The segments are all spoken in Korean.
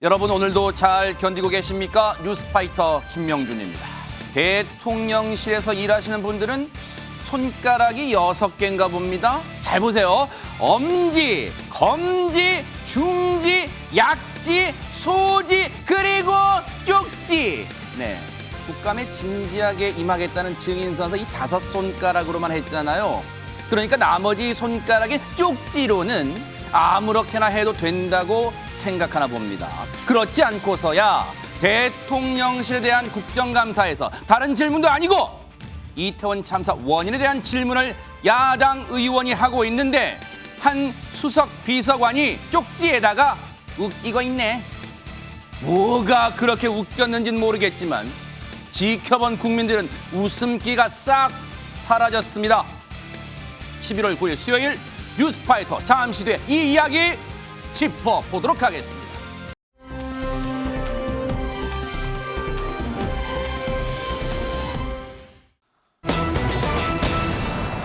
여러분 오늘도 잘 견디고 계십니까? 뉴스파이터 김명준입니다. 대통령실에서 일하시는 분들은 손가락이 6개인가 봅니다. 잘 보세요. 엄지, 검지, 중지, 약지, 소지, 그리고 쪽지. 네, 국감에 진지하게 임하겠다는 증인서에서 이 5손가락으로만 했잖아요. 그러니까 나머지 손가락의 쪽지로는 아무렇게나 해도 된다고 생각하나 봅니다. 그렇지 않고서야 대통령실에 대한 국정감사에서 다른 질문도 아니고 이태원 참사 원인에 대한 질문을 야당 의원이 하고 있는데 한 수석 비서관이 쪽지에다가 웃기고 있네. 뭐가 그렇게 웃겼는지는 모르겠지만 지켜본 국민들은 웃음기가 싹 사라졌습니다. 11월 9일 수요일 뉴스파이터 잠시 뒤에 이 이야기 짚어보도록 하겠습니다.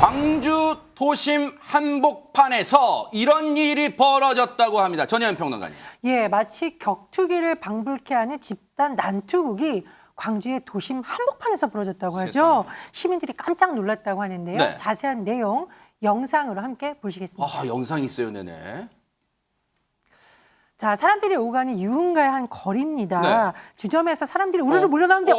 광주 도심 한복판에서 이런 일이 벌어졌다고 합니다. 전혜연 평론가님. 예, 마치 격투기를 방불케 하는 집단 난투극이 광주의 도심 한복판에서 벌어졌다고 하죠. 시민들이 깜짝 놀랐다고 하는데요. 네. 자세한 내용 영상으로 함께 보시겠습니다. 영상이 있어요, 네네. 자, 사람들이 오가는 유흥가의 한 거리입니다. 네. 주점에서 사람들이 우르르 몰려나오는데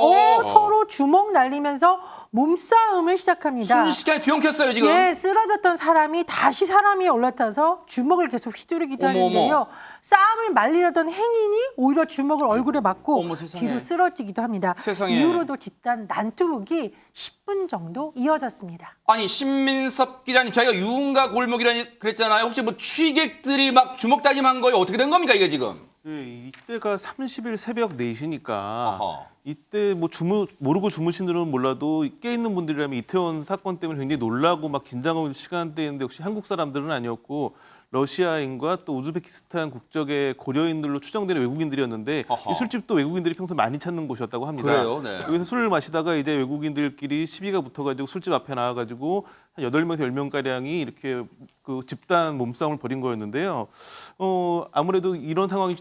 서로 주먹 날리면서 몸싸움을 시작합니다. 순식간에 뒤엉켰어요, 지금. 예, 쓰러졌던 사람이 다시 사람 위에 올라타서 주먹을 계속 휘두르기도 하는데요. 싸움을 말리려던 행인이 오히려 주먹을 얼굴에 맞고 세상에. 뒤로 쓰러지기도 합니다. 세상에. 이후로도 집단 난투극이 10분 정도 이어졌습니다. 아니 신민섭 기자님, 저희가 유흥가 골목이라니 그랬잖아요. 혹시 뭐 취객들이 막 주먹 다짐한 거예요? 어떻게 된 겁니까 이게 지금? 네, 이때가 30일 새벽 4시니까 어허. 이때 뭐 모르고 주무신 분들은 몰라도 깨 있는 분들이라면 이태원 사건 때문에 굉장히 놀라고 막 긴장하는 시간대인데 역시 한국 사람들은 아니었고 러시아인과 또 우즈베키스탄 국적의 고려인들로 추정되는 외국인들이었는데 어허. 이 술집도 외국인들이 평소 많이 찾는 곳이었다고 합니다. 그래요? 네. 여기서 술을 마시다가 이제 외국인들끼리 시비가 붙어가지고 술집 앞에 나와가지고 한 8명에서 10명가량이 이렇게 그 집단 몸싸움을 벌인 거였는데요. 아무래도 이런 상황이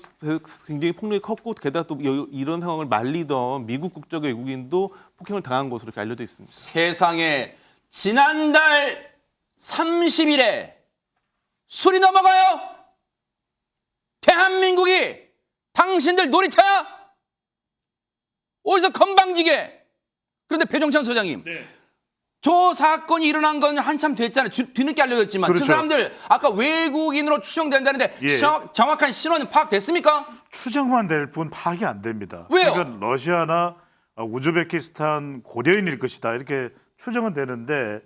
굉장히 폭력이 컸고 게다가 또 이런 상황을 말리던 미국 국적의 외국인도 폭행을 당한 것으로 이렇게 알려져 있습니다. 세상에 지난달 30일에 술이 넘어가요? 대한민국이 당신들 놀이터야? 어디서 건방지게? 그런데 배종찬 소장님, 저 사건이 일어난 건 한참 됐잖아요. 뒤늦게 알려졌지만 그렇죠. 저 사람들 아까 외국인으로 추정된다는데 예. 정확한 신원은 파악됐습니까? 추정만 될 뿐 파악이 안 됩니다. 왜요? 그러니까 러시아나 우즈베키스탄 고려인일 것이다 이렇게 추정은 되는데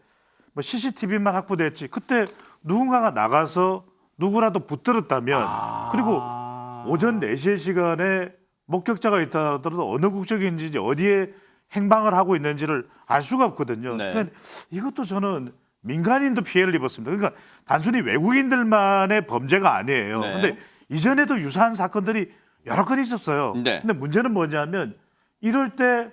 뭐 CCTV만 확보됐지. 그때 누군가가 나가서 누구라도 붙들었다면 그리고 오전 4시 시간에 목격자가 있다 하더라도 어느 국적인지 어디에 행방을 하고 있는지를 알 수가 없거든요. 네. 그러니까 이것도 저는 민간인도 피해를 입었습니다. 그러니까 단순히 외국인들만의 범죄가 아니에요. 네. 근데 이전에도 유사한 사건들이 여러 건 있었어요. 네. 근데 문제는 뭐냐면 이럴 때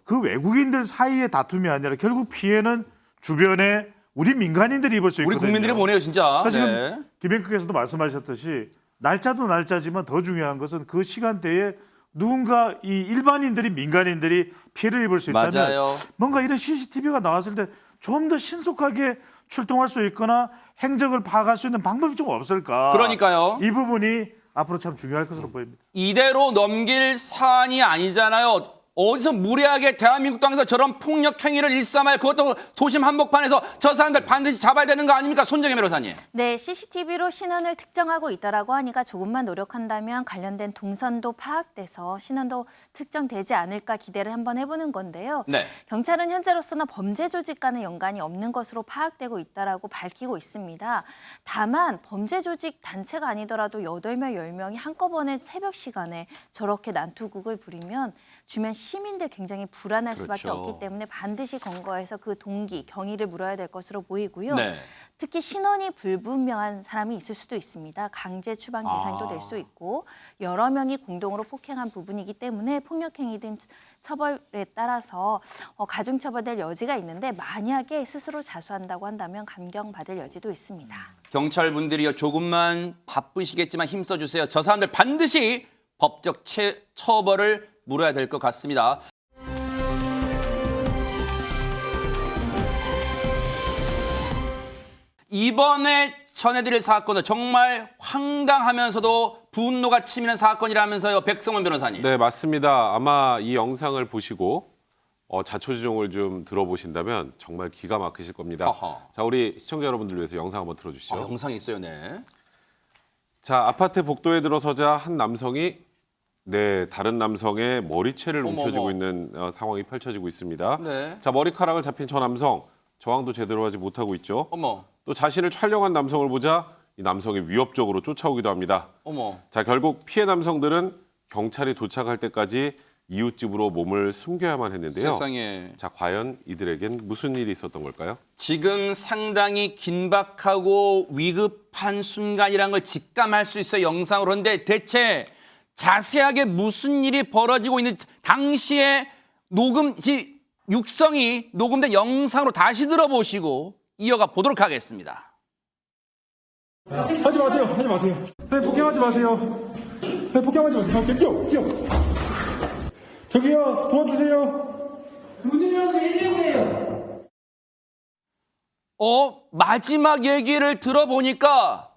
그 외국인들 사이의 다툼이 아니라 결국 피해는 주변에 우리 민간인들이 입을 수 있거든요. 우리 국민들이 보내요 진짜. 그러니까 지금 네. 김행국께서도 말씀하셨듯이 날짜도 날짜지만 더 중요한 것은 그 시간대에 누군가 이 일반인들이 민간인들이 피해를 입을 수 있다면 맞아요. 뭔가 이런 CCTV가 나왔을 때 좀 더 신속하게 출동할 수 있거나 행적을 파악할 수 있는 방법이 좀 없을까? 그러니까요. 이 부분이 앞으로 참 중요할 것으로 보입니다. 이대로 넘길 사안이 아니잖아요. 어디서 무례하게 대한민국 땅에서 저런 폭력 행위를 일삼아요. 그것도 도심 한복판에서 저 사람들 반드시 잡아야 되는 거 아닙니까? 손정혜 변호사님. 네, CCTV로 신원을 특정하고 있다라고 하니까 조금만 노력한다면 관련된 동선도 파악돼서 신원도 특정되지 않을까 기대를 한번 해보는 건데요. 네. 경찰은 현재로서는 범죄 조직과는 연관이 없는 것으로 파악되고 있다라고 밝히고 있습니다. 다만 범죄 조직 단체가 아니더라도 8명, 10명이 한꺼번에 새벽 시간에 저렇게 난투극을 부리면 주변 시민들 굉장히 불안할 수밖에 그렇죠. 없기 때문에 반드시 검거해서 그 동기, 경위를 물어야 될 것으로 보이고요. 네. 특히 신원이 불분명한 사람이 있을 수도 있습니다. 강제 추방 대상도 될 수 있고 여러 명이 공동으로 폭행한 부분이기 때문에 폭력행위 등 처벌에 따라서 가중처벌될 여지가 있는데 만약에 스스로 자수한다고 한다면 감경받을 여지도 있습니다. 경찰분들이요 조금만 바쁘시겠지만 힘써주세요. 저 사람들 반드시 법적 처벌을 물어야 될 것 같습니다. 이번에 전해드릴 사건은 정말 황당하면서도 분노가 치미는 사건이라면서요, 백성원 변호사님. 네, 맞습니다. 아마 이 영상을 보시고 자초지종을 좀 들어보신다면 정말 기가 막히실 겁니다. 어허. 자, 우리 시청자 여러분들 위해서 영상 한번 아, 틀어주시죠. 영상이 있어요, 네. 자, 아파트 복도에 들어서자 한 남성이 다른 남성의 머리채를 어머머. 움켜쥐고 있는 상황이 펼쳐지고 있습니다. 네. 자, 머리카락을 잡힌 저 남성 저항도 제대로 하지 못하고 있죠. 어머, 또 자신을 촬영한 남성을 보자 이 남성이 위협적으로 쫓아오기도 합니다. 어머. 자, 결국 피해 남성들은 경찰이 도착할 때까지 이웃집으로 몸을 숨겨야만 했는데요. 세상에. 자, 과연 이들에겐 무슨 일이 있었던 걸까요? 지금 상당히 긴박하고 위급한 순간이라는 걸 직감할 수 있어요, 영상으로. 그런데 대체 자세하게 무슨 일이 벌어지고 있는 당시의 육성이 녹음된 영상으로 다시 들어보시고 이어가 보도록 하겠습니다. 하지 마세요. 하지 마세요. 네, 폭행하지 마세요. 네, 폭행하지 마세요. 뛰어. 저기요, 도와주세요. 마지막 얘기를 들어보니까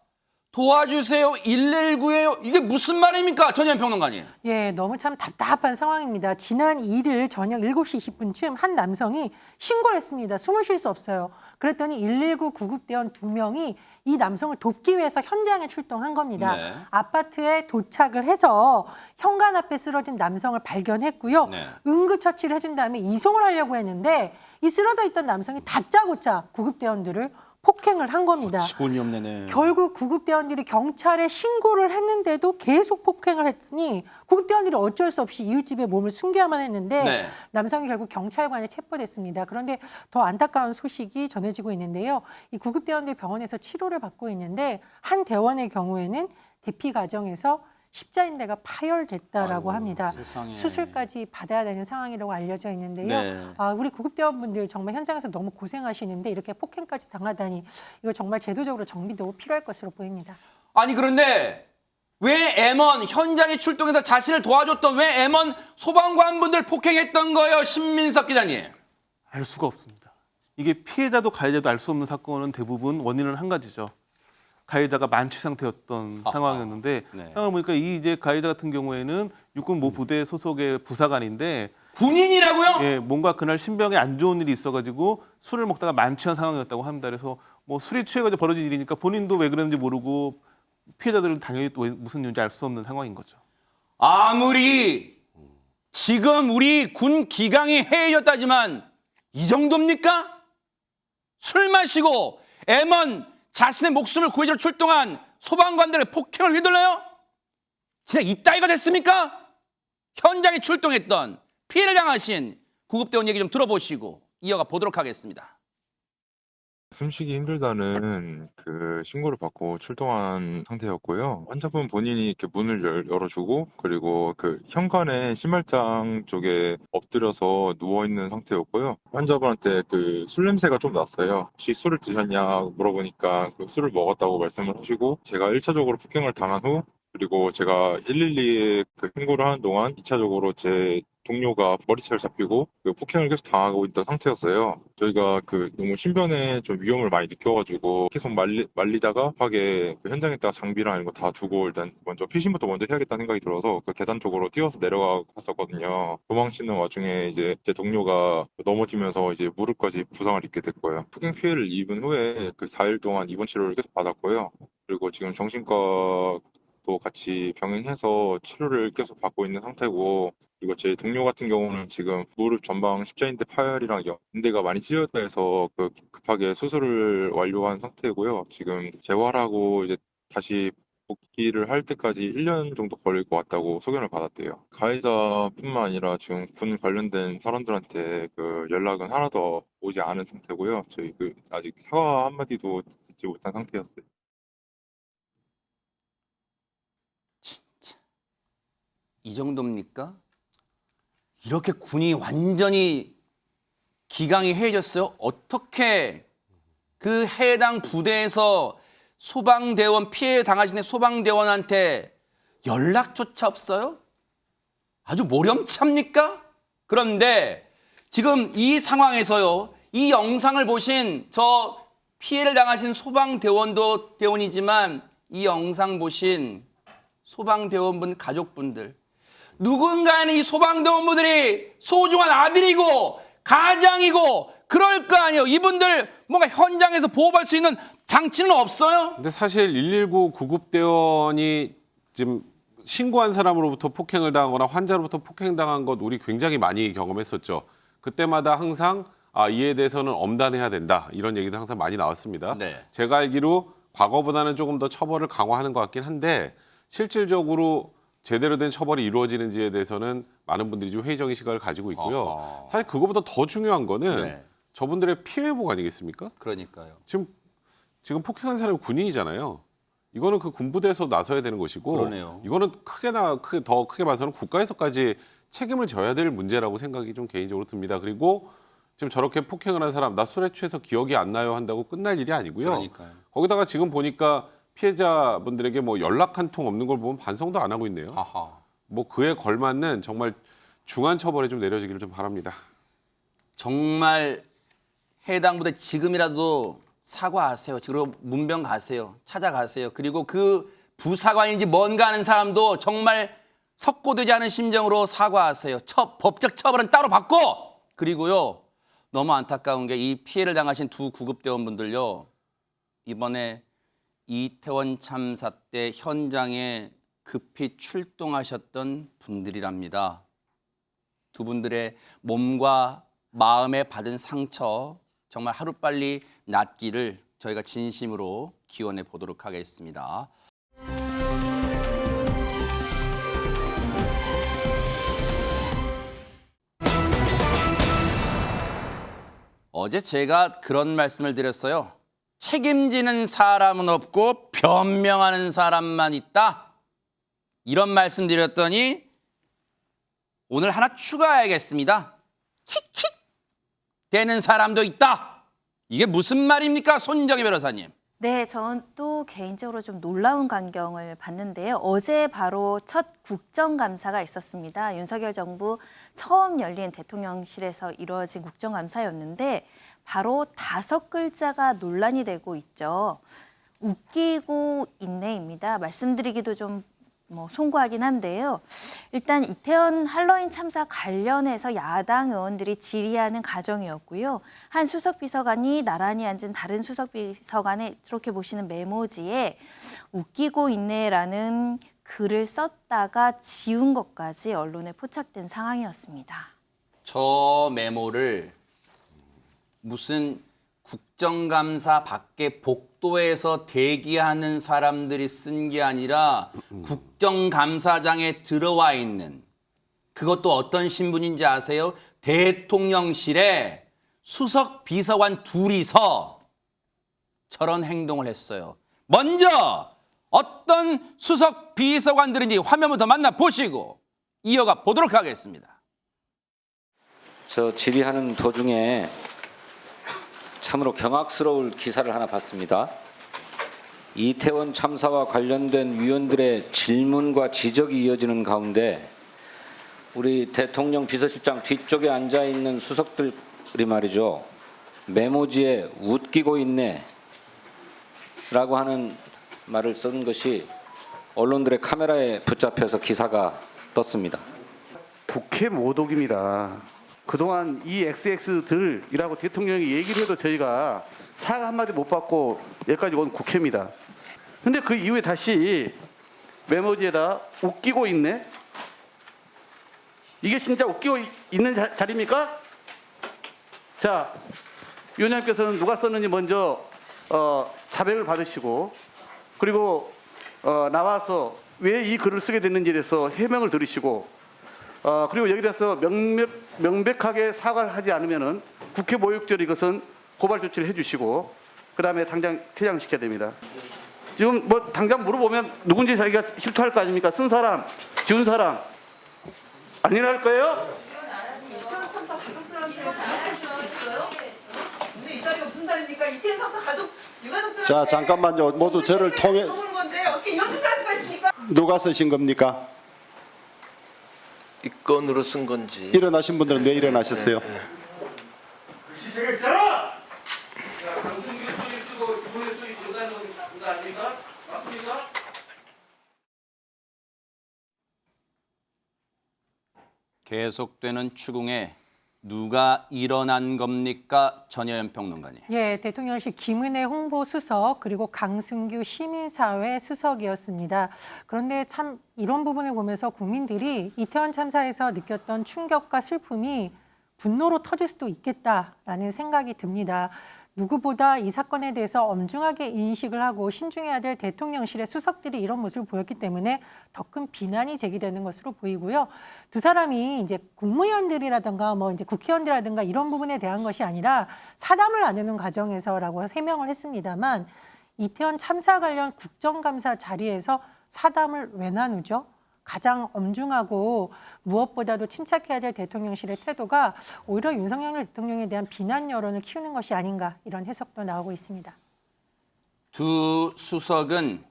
도와주세요, 119예요. 이게 무슨 말입니까, 전현 평론가님? 예, 너무 참 답답한 상황입니다. 지난 2일 저녁 7시 20분쯤 한 남성이 신고를 했습니다. 숨을 쉴 수 없어요. 그랬더니 119 구급대원 2명이 이 남성을 돕기 위해서 현장에 출동한 겁니다. 네. 아파트에 도착을 해서 현관 앞에 쓰러진 남성을 발견했고요. 네. 응급처치를 해준 다음에 이송을 하려고 했는데 이 쓰러져 있던 남성이 다짜고짜 구급대원들을 폭행을 한 겁니다. 기본이 없네네. 결국 구급대원들이 경찰에 신고를 했는데도 계속 폭행을 했으니 구급대원들이 어쩔 수 없이 이웃집에 몸을 숨겨야만 했는데 네. 남성이 결국 경찰관에 체포됐습니다. 그런데 더 안타까운 소식이 전해지고 있는데요. 이 구급대원들 병원에서 치료를 받고 있는데 한 대원의 경우에는 대피 과정에서 십자인대가 파열됐다라고 합니다. 세상에. 수술까지 받아야 되는 상황이라고 알려져 있는데요. 네. 우리 구급대원분들 정말 현장에서 너무 고생하시는데 이렇게 폭행까지 당하다니 이거 정말 제도적으로 정비도 필요할 것으로 보입니다. 아니 그런데 왜 M1 현장에 출동해서 자신을 도와줬던 왜 M1 소방관분들 폭행했던 거예요, 신민석 기자님? 알 수가 없습니다. 이게 피해자도 가해자도 알 수 없는 사건은 대부분 원인은 한 가지죠. 가해자가 만취 상태였던 상황이었는데 네. 상황을 보니까 이 이제 가해자 같은 경우에는 육군 모 부대 소속의 부사관인데 군인이라고요? 예, 뭔가 그날 신병에 안 좋은 일이 있어가지고 술을 먹다가 만취한 상황이었다고 합니다. 그래서 뭐 술이 취해가지고 벌어진 일이니까 본인도 왜 그랬는지 모르고 피해자들은 당연히 또 무슨 이유인지 알 수 없는 상황인 거죠. 아무리 지금 우리 군 기강이 해이졌다지만 이 정도입니까? 술 마시고 M1 자신의 목숨을 구해주러 출동한 소방관들의 폭행을 휘둘러요? 진짜 이따위가 됐습니까? 현장에 출동했던 피해를 당하신 구급대원 얘기 좀 들어보시고 이어가 보도록 하겠습니다. 숨쉬기 힘들다는 그 신고를 받고 출동한 상태였고요. 환자분 본인이 이렇게 문을 열어주고 그리고 그 현관에 신발장 쪽에 엎드려서 누워 있는 상태였고요. 환자분한테 그 술 냄새가 좀 났어요. 혹시 술을 드셨냐 물어보니까 그 술을 먹었다고 말씀을 하시고 제가 1차적으로 폭행을 당한 후 그리고 제가 112에 그 신고를 하는 동안 2차적으로 제 동료가 머리채를 잡히고 그 폭행을 계속 당하고 있던 상태였어요. 저희가 그 너무 신변에 좀 위험을 많이 느껴가지고 계속 말리다가 급하게 그 현장에다가 장비랑 이런 거 다 두고 일단 먼저 피신부터 먼저 해야겠다는 생각이 들어서 그 계단 쪽으로 뛰어서 내려갔었거든요. 도망치는 와중에 이제 제 동료가 넘어지면서 이제 무릎까지 부상을 입게 됐고요. 폭행 피해를 입은 후에 그 4일 동안 입원 치료를 계속 받았고요. 그리고 지금 정신과 또 같이 병행해서 치료를 계속 받고 있는 상태고 그리고 제 동료 같은 경우는 지금 무릎 전방 십자인대 파열이랑 인대가 많이 찢어졌다 해서 그 급하게 수술을 완료한 상태고요. 지금 재활하고 이제 다시 복귀를 할 때까지 1년 정도 걸릴 것 같다고 소견을 받았대요. 가해자뿐만 아니라 지금 군 관련된 사람들한테 그 연락은 하나도 오지 않은 상태고요. 저희 그 아직 사과 한마디도 듣지 못한 상태였어요. 이 정도입니까? 이렇게 군이 완전히 기강이 해졌어요? 어떻게 그 해당 부대에서 소방대원 피해 당하신 소방대원한테 연락조차 없어요? 아주 모렴치합니까? 그런데 지금 이 상황에서요, 이 영상을 보신 저 피해를 당하신 소방대원도 대원이지만 이 영상 보신 소방대원분 가족분들, 누군가는 이 소방대원분들이 소중한 아들이고 가장이고 그럴 거 아니에요. 이분들 뭔가 현장에서 보호할 수 있는 장치는 없어요? 근데 사실 119 구급대원이 지금 신고한 사람으로부터 폭행을 당하거나 환자로부터 폭행당한 것 우리 굉장히 많이 경험했었죠. 그때마다 항상 이에 대해서는 엄단해야 된다. 이런 얘기도 항상 많이 나왔습니다. 네. 제가 알기로 과거보다는 조금 더 처벌을 강화하는 것 같긴 한데 실질적으로 제대로 된 처벌이 이루어지는지에 대해서는 많은 분들이 좀 회의적인 시각을 가지고 있고요. 어허. 사실 그거보다 더 중요한 거는 네. 저분들의 피해 회복 아니겠습니까? 그러니까요. 지금 폭행한 사람이 군인이잖아요. 이거는 그 군부대에서 나서야 되는 것이고, 그러네요. 이거는 더 크게 봐서는 국가에서까지 책임을 져야 될 문제라고 생각이 좀 개인적으로 듭니다. 그리고 지금 저렇게 폭행을 한 사람, 나 술에 취해서 기억이 안 나요 한다고 끝날 일이 아니고요. 그러니까요. 거기다가 지금 보니까 피해자분들에게 뭐 연락 한 통 없는 걸 보면 반성도 안 하고 있네요. 하하. 뭐 그에 걸맞는 정말 중한 처벌이 좀 내려지기를 좀 바랍니다. 정말 해당 부대 지금이라도 사과하세요. 그리고 문병 가세요. 찾아가세요. 그리고 그 부사관인지 뭔가 하는 사람도 정말 석고되지 않은 심정으로 사과하세요. 법적 처벌은 따로 받고, 그리고요, 너무 안타까운 게 이 피해를 당하신 두 구급대원분들요, 이번에 이태원 참사 때 현장에 급히 출동하셨던 분들이랍니다. 두 분들의 몸과 마음에 받은 상처 정말 하루빨리 낫기를 저희가 진심으로 기원해 보도록 하겠습니다. 어제 제가 그런 말씀을 드렸어요. 책임지는 사람은 없고 변명하는 사람만 있다. 이런 말씀 드렸더니 오늘 하나 추가해야겠습니다. 킥킥 되는 사람도 있다. 이게 무슨 말입니까, 손정희 변호사님? 네, 저는 또 개인적으로 좀 놀라운 광경을 봤는데요. 어제 바로 첫 국정감사가 있었습니다. 윤석열 정부 처음 열린 대통령실에서 이루어진 국정감사였는데 바로 5글자가 논란이 되고 있죠. 웃기고 있네입니다. 말씀드리기도 좀 송구하긴 한데요. 일단 이태원 할로윈 참사 관련해서 야당 의원들이 질의하는 과정이었고요. 한 수석비서관이 나란히 앉은 다른 수석비서관의 저렇게 보시는 메모지에 웃기고 있네라는 글을 썼다가 지운 것까지 언론에 포착된 상황이었습니다. 저 메모를 무슨 국정감사 밖에 복도에서 대기하는 사람들이 쓴 게 아니라 국정감사장에 들어와 있는, 그것도 어떤 신분인지 아세요? 대통령실에 수석 비서관 둘이서 저런 행동을 했어요. 먼저 어떤 수석 비서관들인지 화면부터 만나보시고 이어가 보도록 하겠습니다. 저 질의하는 도중에 참으로 경악스러울 기사를 하나 봤습니다. 이태원 참사와 관련된 위원들의 질문과 지적이 이어지는 가운데 우리 대통령 비서실장 뒤쪽에 앉아있는 수석들이 말이죠. 메모지에 웃기고 있네 라고 하는 말을 쓴 것이 언론들의 카메라에 붙잡혀서 기사가 떴습니다. 국회 모독입니다. 그동안 이 XX들이라고 대통령이 얘기를 해도 저희가 사과 한마디 못 받고 여기까지 온 국회입니다. 근데 그 이후에 다시 메모지에다 웃기고 있네? 이게 진짜 웃기고 있는 자리입니까? 자, 위원장님께서는 누가 썼는지 먼저 자백을 받으시고, 그리고 나와서 왜 이 글을 쓰게 됐는지에 대해서 해명을 들으시고 그리고 여기 대해서 명백하게 사과를 하지 않으면은 국회 모욕죄로 이것은 고발 조치를 해주시고 그다음에 당장 퇴장시켜야 됩니다. 지금 뭐 당장 물어보면 누군지 자기가 실토할 거 아닙니까? 쓴 사람, 지운 사람 안 일어날 거예요? 이태원 참사 가족들한테 근데 이 자리가 무슨 자리입니까? 이태원 참사 가족 유가족들한테 자, 잠깐만요. 모두 저를 통해 물어보는 건데 어떻게 이런 짓을 할 수가 있습니까? 누가 쓰신 겁니까? 이 건으로 쓴 건지. 일어나신 분들은 왜 일어나셨어요? 계속되는 추궁에 누가 일어난 겁니까? 전여현 평론가님. 예, 대통령실 김은혜 홍보수석 그리고 강승규 시민사회 수석이었습니다. 그런데 참 이런 부분을 보면서 국민들이 이태원 참사에서 느꼈던 충격과 슬픔이 분노로 터질 수도 있겠다라는 생각이 듭니다. 누구보다 이 사건에 대해서 엄중하게 인식을 하고 신중해야 될 대통령실의 수석들이 이런 모습을 보였기 때문에 더 큰 비난이 제기되는 것으로 보이고요. 두 사람이 이제 국무위원들이라든가 뭐 이제 국회의원들이라든가 이런 부분에 대한 것이 아니라 사담을 나누는 과정에서라고 해명을 했습니다만 이태원 참사 관련 국정감사 자리에서 사담을 왜 나누죠? 가장 엄중하고 무엇보다도 침착해야 될 대통령실의 태도가 오히려 윤석열 대통령에 대한 비난 여론을 키우는 것이 아닌가 이런 해석도 나오고 있습니다. 두 수석은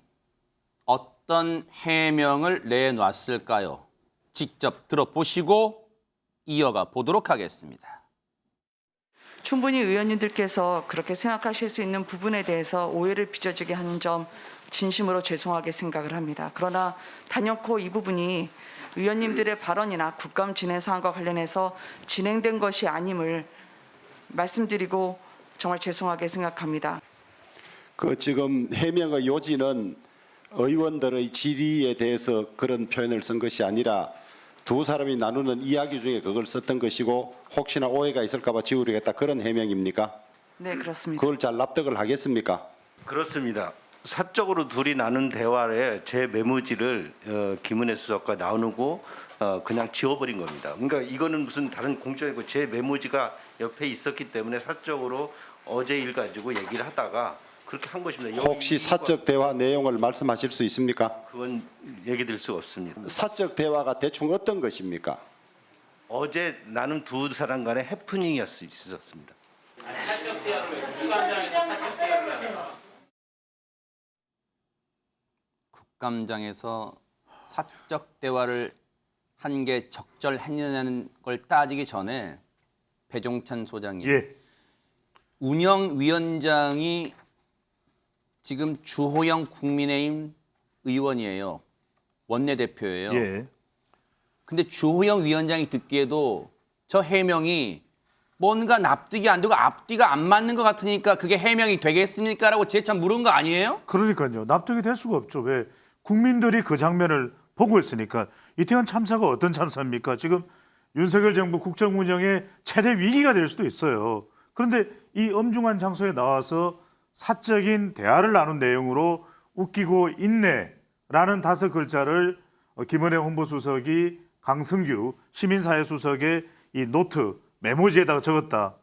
어떤 해명을 내놨을까요? 직접 들어보시고 이어가 보도록 하겠습니다. 충분히 의원님들께서 그렇게 생각하실 수 있는 부분에 대해서 오해를 빚어지게 하는 점 진심으로 죄송하게 생각을 합니다. 그러나 단연코 이 부분이 의원님들의 발언이나 국감 진행 사항과 관련해서 진행된 것이 아님을 말씀드리고 정말 죄송하게 생각합니다. 그 지금 해명의 요지는 의원들의 질의에 대해서 그런 표현을 쓴 것이 아니라 두 사람이 나누는 이야기 중에 그걸 썼던 것이고 혹시나 오해가 있을까 봐 지우려겠다 그런 해명입니까? 네, 그렇습니다. 그걸 잘 납득을 하겠습니까? 그렇습니다. 사적으로 둘이 나눈 대화에 제 메모지를 김은혜 수석과 나누고 그냥 지워버린 겁니다. 그러니까 이거는 무슨 다른 공적이고 제 메모지가 옆에 있었기 때문에 사적으로 어제 일 가지고 얘기를 하다가 그렇게 한 것입니다. 혹시 사적 대화 내용을 말씀하실 수 있습니까? 그건 얘기 드릴 수가 없습니다. 사적 대화가 대충 어떤 것입니까? 어제 나는 두 사람 간의 해프닝이었습니다. 국감장에서 사적 대화를 한 게 적절했느냐는 걸 따지기 전에 배종찬 소장님, 예. 운영위원장이 지금 주호영 국민의힘 의원이에요. 원내대표예요. 예. 근데 주호영 위원장이 듣기에도 저 해명이 뭔가 납득이 안 되고 앞뒤가 안 맞는 것 같으니까 그게 해명이 되겠습니까? 라고 재차 물은 거 아니에요? 그러니까요. 납득이 될 수가 없죠. 왜? 국민들이 그 장면을 보고 있으니까. 이태원 참사가 어떤 참사입니까? 지금 윤석열 정부 국정 운영의 최대 위기가 될 수도 있어요. 그런데 이 엄중한 장소에 나와서 사적인 대화를 나눈 내용으로 웃기고 있네라는 5글자를 김은혜 홍보수석이 강승규 시민사회 수석의 이 노트 메모지에다가 적었다.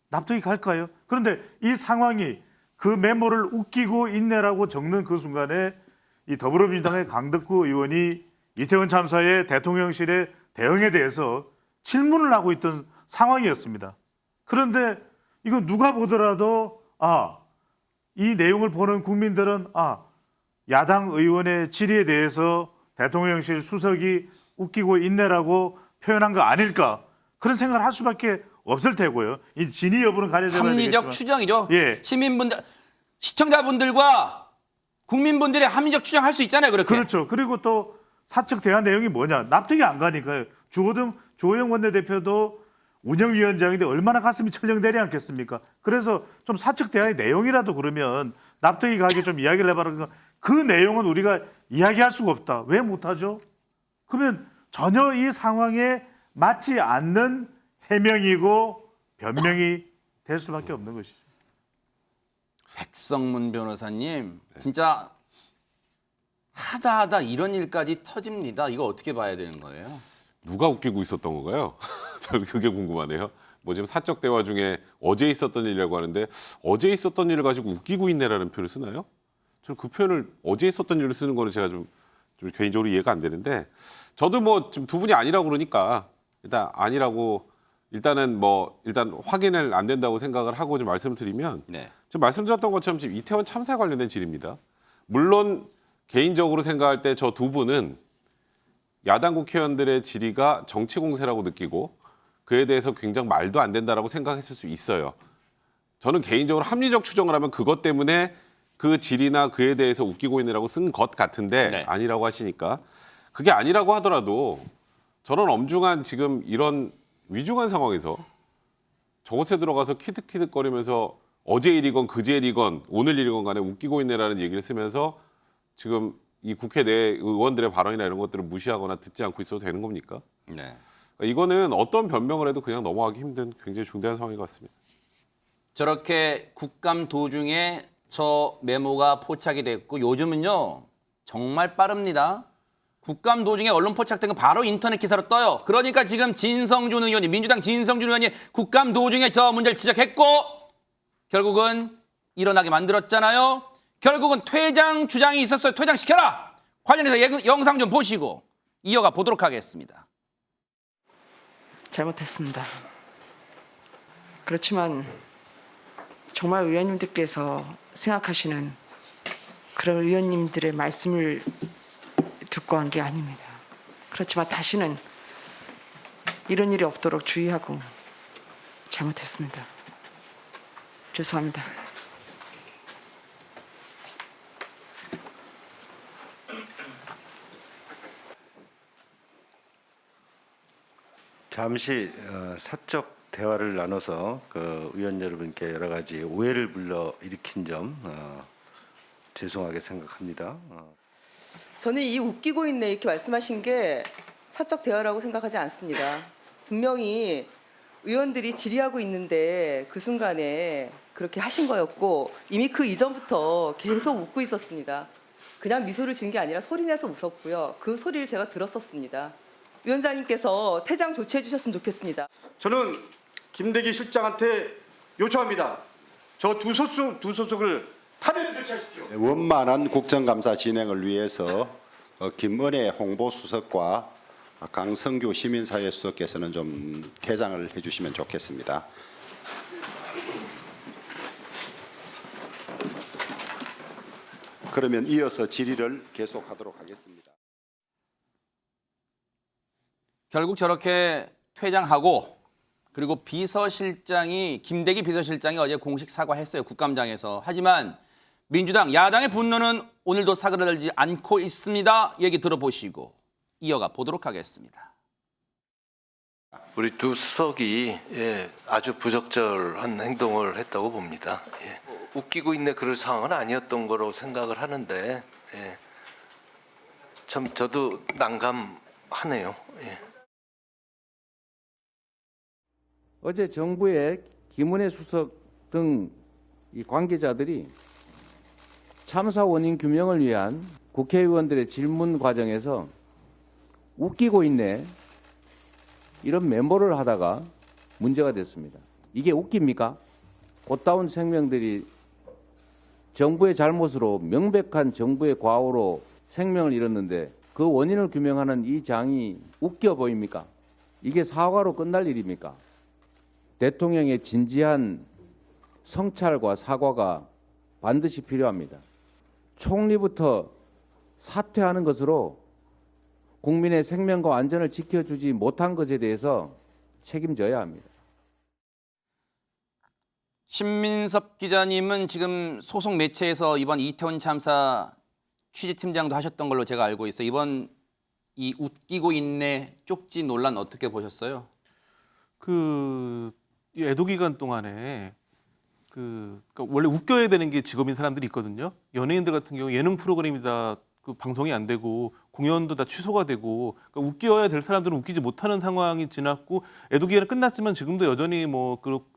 납득이 갈까요? 그런데 이 상황이 그 메모를 웃기고 있네라고 적는 그 순간에 이 더불어민주당의 강덕구 의원이 이태원 참사의 대통령실의 대응에 대해서 질문을 하고 있던 상황이었습니다. 그런데 이거 누가 보더라도 이 내용을 보는 국민들은 야당 의원의 질의에 대해서 대통령실 수석이 웃기고 있네라고 표현한 거 아닐까 그런 생각을 할 수밖에 없을 테고요. 이 진위 여부는 가려져야 되겠지만 합리적 추정이죠. 예. 시민분들, 시청자분들과 국민분들의 합리적 추정할 수 있잖아요. 그렇게. 그렇죠. 그리고 또 사측 대화 내용이 뭐냐 납득이 안 가니까요. 주호영 원내대표도 운영위원장인데 얼마나 가슴이 철렁대지 않겠습니까? 그래서 좀 사측 대화의 내용이라도 그러면 납득이 가게 좀 이야기를 해봐라. 그 내용은 우리가 이야기할 수가 없다. 왜 못하죠? 그러면 전혀 이 상황에 맞지 않는 해명이고 변명이 될 수밖에 없는 것이죠. 백성문 변호사님, 진짜 하다 이런 일까지 터집니다. 이거 어떻게 봐야 되는 거예요? 누가 웃기고 있었던 건가요? 저도 그게 궁금하네요. 뭐 지금 사적 대화 중에 어제 있었던 일이라고 하는데 어제 있었던 일을 가지고 웃기고 있네라는 표현을 쓰나요? 저는 그 표현을 어제 있었던 일을 쓰는 거는 제가 좀 개인적으로 이해가 안 되는데 저도 뭐 지금 두 분이 아니라고 그러니까 일단 아니라고 일단 확인을 안 된다고 생각을 하고 좀 말씀을 드리면 네. 지금 말씀드렸던 것처럼 지금 이태원 참사에 관련된 질입니다. 물론 개인적으로 생각할 때 저 두 분은 야당 국회의원들의 질의가 정치 공세라고 느끼고 그에 대해서 굉장히 말도 안 된다라고 생각했을 수 있어요. 저는 개인적으로 합리적 추정을 하면 그것 때문에 그 질의나 그에 대해서 웃기고 있느라고 쓴 것 같은데 네. 아니라고 하시니까 그게 아니라고 하더라도 저런 엄중한 지금 이런 위중한 상황에서 저곳에 들어가서 키득키득거리면서 어제 일이건 그제 일이건 오늘 일이건 간에 웃기고 있네라는 얘기를 쓰면서 지금 이 국회 내 의원들의 발언이나 이런 것들을 무시하거나 듣지 않고 있어도 되는 겁니까? 네. 그러니까 이거는 어떤 변명을 해도 그냥 넘어가기 힘든 굉장히 중대한 상황인 것 같습니다. 저렇게 국감 도중에 저 메모가 포착이 됐고 요즘은요 정말 빠릅니다. 국감 도중에 언론 포착된 거 바로 인터넷 기사로 떠요. 그러니까 지금 진성준 의원이 민주당 진성준 의원이 국감 도중에 저 문제를 지적했고 결국은 일어나게 만들었잖아요. 결국은 퇴장 주장이 있었어요. 퇴장시켜라. 관련해서 영상 좀 보시고 이어가 보도록 하겠습니다. 잘못했습니다. 그렇지만 정말 의원님들께서 생각하시는 그런 의원님들의 말씀을 듣고 한 게 아닙니다. 그렇지만 다시는 이런 일이 없도록 주의하고 잘못했습니다. 죄송합니다. 잠시 사적 대화를 나눠서 그 의원 여러분께 여러 가지 오해를 불러일으킨 점 죄송하게 생각합니다. 저는 이 웃기고 있네 이렇게 말씀하신 게 사적 대화라고 생각하지 않습니다. 분명히 의원들이 질의하고 있는데 그 순간에 그렇게 하신 거였고 이미 그 이전부터 계속 웃고 있었습니다. 그냥 미소를 지은 게 아니라 소리내서 웃었고요. 그 소리를 제가 들었었습니다. 위원장님께서 퇴장 조치해 주셨으면 좋겠습니다. 저는 김대기 실장한테 요청합니다. 저 두 소속을 파면 조치하십시오. 원만한 국정감사 진행을 위해서 김은혜 홍보수석과 강성규 시민사회 수석께서는 좀 퇴장을 해주시면 좋겠습니다. 그러면 이어서 질의를 계속하도록 하겠습니다. 결국 저렇게 퇴장하고 그리고 비서실장이 김대기 비서실장이 어제 공식 사과했어요. 국감장에서. 하지만 민주당 야당의 분노는 오늘도 사그라들지 않고 있습니다. 얘기 들어보시고 이어가 보도록 하겠습니다. 우리 두 수석이 아주 부적절한 행동을 했다고 봅니다. 웃기고 있네 그럴 상황은 아니었던 거로 생각을 하는데 참 저도 난감하네요. 어제 정부의 김은혜 수석 등 이 관계자들이 참사 원인 규명을 위한 국회의원들의 질문 과정에서 웃기고 있네 이런 멘보를 하다가 문제가 됐습니다. 이게 웃깁니까? 곧다운 생명들이 정부의 잘못으로 명백한 정부의 과오로 생명을 잃었는데 그 원인을 규명하는 이 장이 웃겨 보입니까? 이게 사과로 끝날 일입니까? 대통령의 진지한 성찰과 사과가 반드시 필요합니다. 총리부터 사퇴하는 것으로 국민의 생명과 안전을 지켜주지 못한 것에 대해서 책임져야 합니다. 신민섭 기자님은 지금 소속 매체에서 이번 이태원 참사 취재팀장도 하셨던 걸로 제가 알고 있어요. 이번 이 웃기고 있네 쪽지 논란 어떻게 보셨어요? 이 애도 기간 동안에 그러니까 원래 웃겨야 되는 게 직업인 사람들이 있거든요. 연예인들 같은 경우 예능 프로그램이 다 방송이 안 되고 공연도 다 취소가 되고 그러니까 웃겨야 될 사람들은 웃기지 못하는 상황이 지났고 애도 기간은 끝났지만 지금도 여전히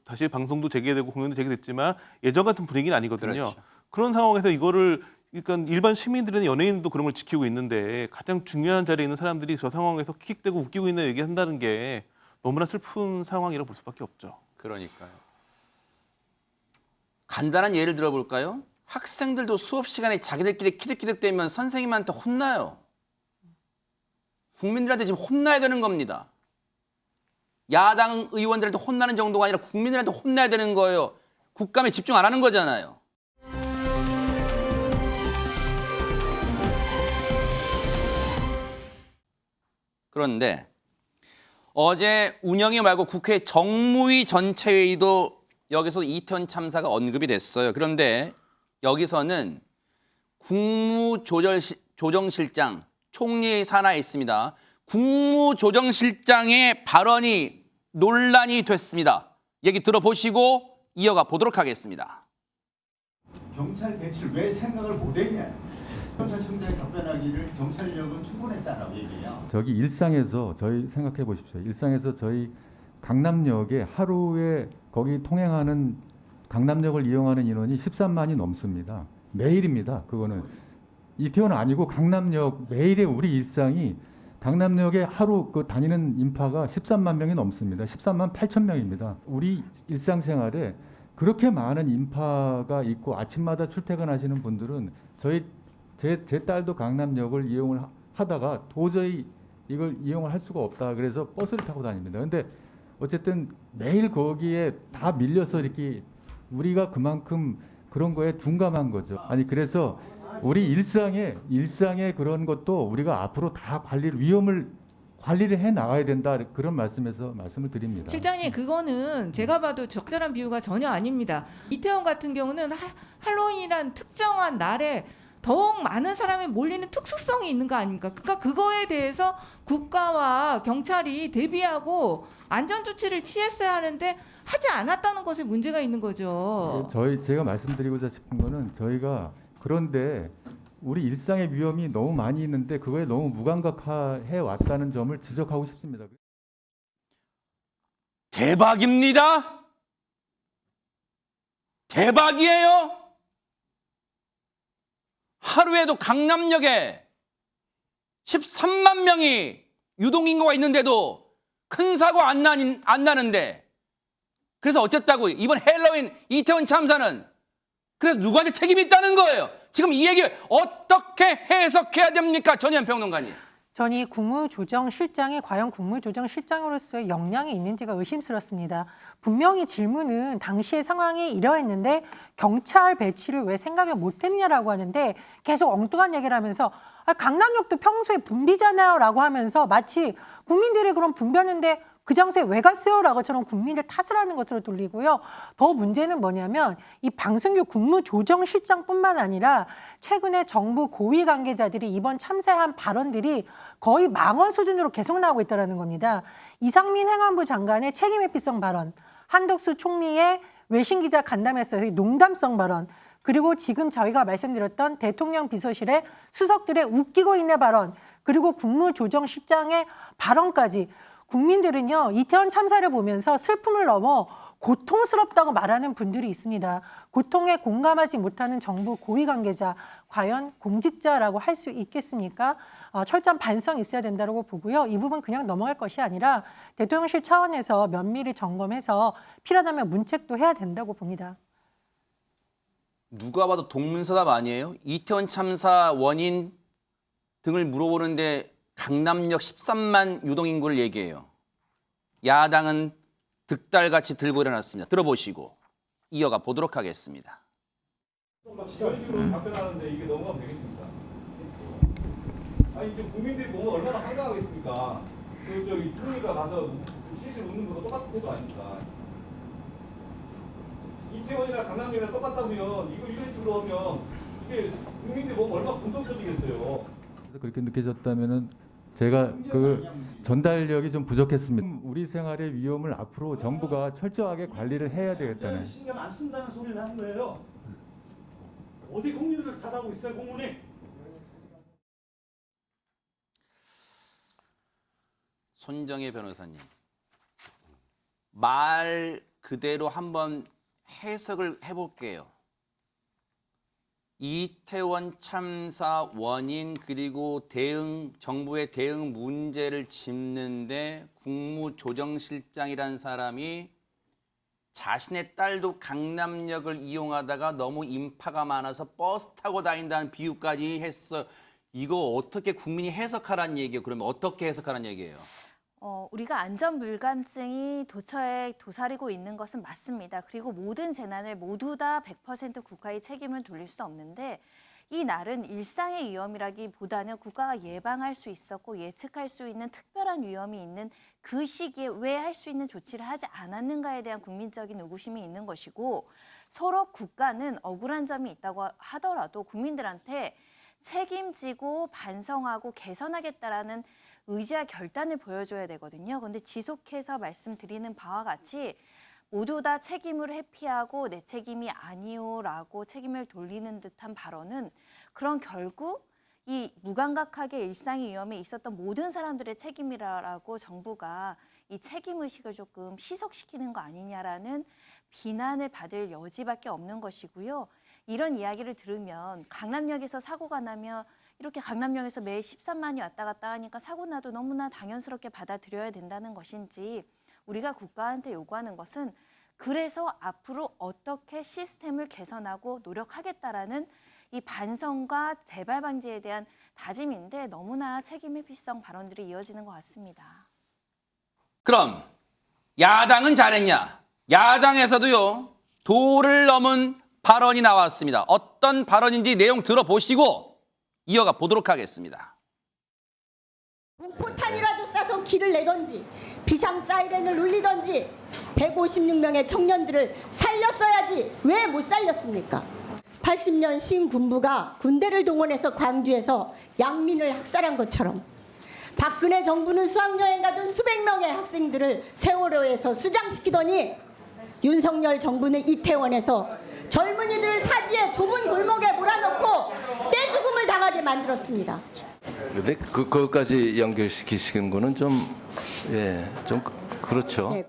다시 방송도 재개되고 공연도 재개됐지만 예전 같은 분위기는 아니거든요. 그렇죠. 그런 상황에서 이거를 그러니까 일반 시민들은 연예인도 그런 걸 지키고 있는데 가장 중요한 자리에 있는 사람들이 저 상황에서 킥대고 웃기고 있는 얘기한다는 게 너무나 슬픈 상황이라고 볼 수밖에 없죠. 그러니까요. 간단한 예를 들어볼까요? 학생들도 수업 시간에 자기들끼리 키득키득대면 선생님한테 혼나요. 국민들한테 지금 혼나야 되는 겁니다. 야당 의원들한테 혼나는 정도가 아니라 국민들한테 혼나야 되는 거예요. 국감에 집중 안 하는 거잖아요. 그런데 어제 운영위 말고 국회 정무위 전체회의도 여기서 이태원 참사가 언급이 됐어요. 그런데 여기서는 국무조정실장 총리 산하에 있습니다. 국무조정실장의 발언이 논란이 됐습니다. 얘기 들어보시고 이어가 보도록 하겠습니다. 경찰 배치를 왜 생각을 못했냐. 경찰청장이 답변하기를 경찰력은 충분했다라고 얘기해요. 저기 일상에서 저희 생각해 보십시오. 일상에서 저희 강남역에 하루에 거기 통행하는 강남역을 이용하는 인원이 13만이 넘습니다. 매일입니다. 그거는 이태원 아니고 강남역 매일의 우리 일상이 강남역에 하루 그 다니는 인파가 13만 명이 넘습니다. 13만 8천 명입니다. 우리 일상생활에 그렇게 많은 인파가 있고 아침마다 출퇴근하시는 분들은 제 딸도 강남역을 이용을 하다가 도저히 이걸 이용을 할 수가 없다. 그래서 버스를 타고 다닙니다. 근데 어쨌든 매일 거기에 다 밀려서 이렇게 우리가 그만큼 그런 거에 둔감한 거죠. 아니 그래서 우리 일상에 그런 것도 우리가 앞으로 다 관리를 해 나가야 된다. 그런 말씀을 드립니다. 실장님, 그거는 제가 봐도 적절한 비유가 전혀 아닙니다. 이태원 같은 경우는 할로윈이란 특정한 날에 더욱 많은 사람이 몰리는 특수성이 있는 거 아닙니까? 그러니까 그거에 대해서 국가와 경찰이 대비하고 안전 조치를 취했어야 하는데 하지 않았다는 것에 문제가 있는 거죠. 제가 말씀드리고자 싶은 거는 저희가 그런데 우리 일상의 위험이 너무 많이 있는데 그거에 너무 무감각해 왔다는 점을 지적하고 싶습니다. 대박입니다. 대박이에요. 하루에도 강남역에 13만 명이 유동인구가 있는데도 큰 사고 안 나는데 그래서 어쨌다고 이번 헬로윈 이태원 참사는 그래서 누구한테 책임이 있다는 거예요. 지금 이 얘기 어떻게 해석해야 됩니까? 전희연 평론가님. 전 이 국무조정실장이 과연 국무조정실장으로서의 역량이 있는지가 의심스럽습니다. 분명히 질문은 당시의 상황이 이러했는데 경찰 배치를 왜 생각을 못했느냐라고 하는데 계속 엉뚱한 얘기를 하면서 강남역도 평소에 붐비잖아요 라고 하면서 마치 국민들이 그럼 붐볐는데 그 장소에 왜 갔어요? 라고처럼 국민들 탓을 하는 것으로 들리고요. 더 문제는 뭐냐면 이 방승규 국무조정실장뿐만 아니라 최근에 정부 고위 관계자들이 이번 참사에 한 발언들이 거의 망언 수준으로 계속 나오고 있다는 겁니다. 이상민 행안부 장관의 책임회피성 발언, 한덕수 총리의 외신 기자 간담회에서의 농담성 발언, 그리고 지금 저희가 말씀드렸던 대통령 비서실의 수석들의 웃기고 있네 발언, 그리고 국무조정실장의 발언까지 국민들은요, 이태원 참사를 보면서 슬픔을 넘어 고통스럽다고 말하는 분들이 있습니다. 고통에 공감하지 못하는 정부 고위 관계자, 과연 공직자라고 할 수 있겠습니까? 철저한 반성이 있어야 된다고 보고요. 이 부분 그냥 넘어갈 것이 아니라 대통령실 차원에서 면밀히 점검해서 필요하다면 문책도 해야 된다고 봅니다. 누가 봐도 동문서답 아니에요? 이태원 참사 원인 등을 물어보는데 강남역 13만 유동인구를 얘기해요. 야당은 득달같이 들고 일어났습니다. 들어보시고 이어가 보도록 하겠습니다. 시간식으로 답변하는데 이게 넘어가면 되겠습니까? 아니 지금 국민들이 보면 얼마나 황당하겠습니까? 저기 총리가 가서 실실 웃는 거도 똑같은 것도 아닙니까? 이태원이나 강남역이랑 똑같다면 이런 식으로 하면 이게 국민들이 보면 얼마나 분석적이겠어요. 그래서 그렇게 느껴졌다면은 제가 그 전달력이 좀 부족했습니다. 우리 생활의 위험을 앞으로 정부가 철저하게 관리를 해야 되겠다는. 신경 안 쓴다는 소리를 하는 거예요. 어디 국민들을 탓하고 있어요, 공무원이? 손정혜 변호사님, 말 그대로 한번 해석을 해볼게요. 이태원 참사 원인 그리고 대응 정부의 대응 문제를 짚는데 국무조정실장이라는 사람이 자신의 딸도 강남역을 이용하다가 너무 인파가 많아서 버스 타고 다닌다는 비유까지 했어. 이거 어떻게 국민이 해석하라는 얘기예요? 그러면 어떻게 해석하라는 얘기예요? 우리가 안전 불감증이 도처에 도사리고 있는 것은 맞습니다. 그리고 모든 재난을 모두 다 100% 국가의 책임을 돌릴 수 없는데 이 날은 일상의 위험이라기보다는 국가가 예방할 수 있었고 예측할 수 있는 특별한 위험이 있는 그 시기에 왜 할 수 있는 조치를 하지 않았는가에 대한 국민적인 의구심이 있는 것이고 서로 국가는 억울한 점이 있다고 하더라도 국민들한테 책임지고 반성하고 개선하겠다라는 의지와 결단을 보여줘야 되거든요. 그런데 지속해서 말씀드리는 바와 같이 모두 다 책임을 회피하고 내 책임이 아니오라고 책임을 돌리는 듯한 발언은 그런 결국 이 무감각하게 일상의 위험에 있었던 모든 사람들의 책임이라고 정부가 이 책임의식을 조금 희석시키는 거 아니냐라는 비난을 받을 여지밖에 없는 것이고요. 이런 이야기를 들으면 강남역에서 사고가 나면 이렇게 강남역에서 매 13만이 왔다 갔다 하니까 사고 나도 너무나 당연스럽게 받아들여야 된다는 것인지 우리가 국가한테 요구하는 것은 그래서 앞으로 어떻게 시스템을 개선하고 노력하겠다라는 이 반성과 재발 방지에 대한 다짐인데 너무나 책임회피성 발언들이 이어지는 것 같습니다. 그럼 야당은 잘했냐? 야당에서도요. 도를 넘은 발언이 나왔습니다. 어떤 발언인지 내용 들어보시고 이어가 보도록 하겠습니다. 공포탄이라도 쏴서 길을 내던지 비상 사이렌을 울리던지 156명의 청년들을 살렸어야지 왜 못 살렸습니까? 80년 신군부가 군대를 동원해서 광주에서 양민을 학살한 것처럼 박근혜 정부는 수학여행 가던 수백 명의 학생들을 세월호에서 수장시키더니 윤석열 정부는 이태원에서 젊은이들을 사지에 좁은 골목에 몰아넣고 떼죽음을 당하게 만들었습니다. 근데 그것까지 연결시키시는 거는 좀 그렇죠. 네.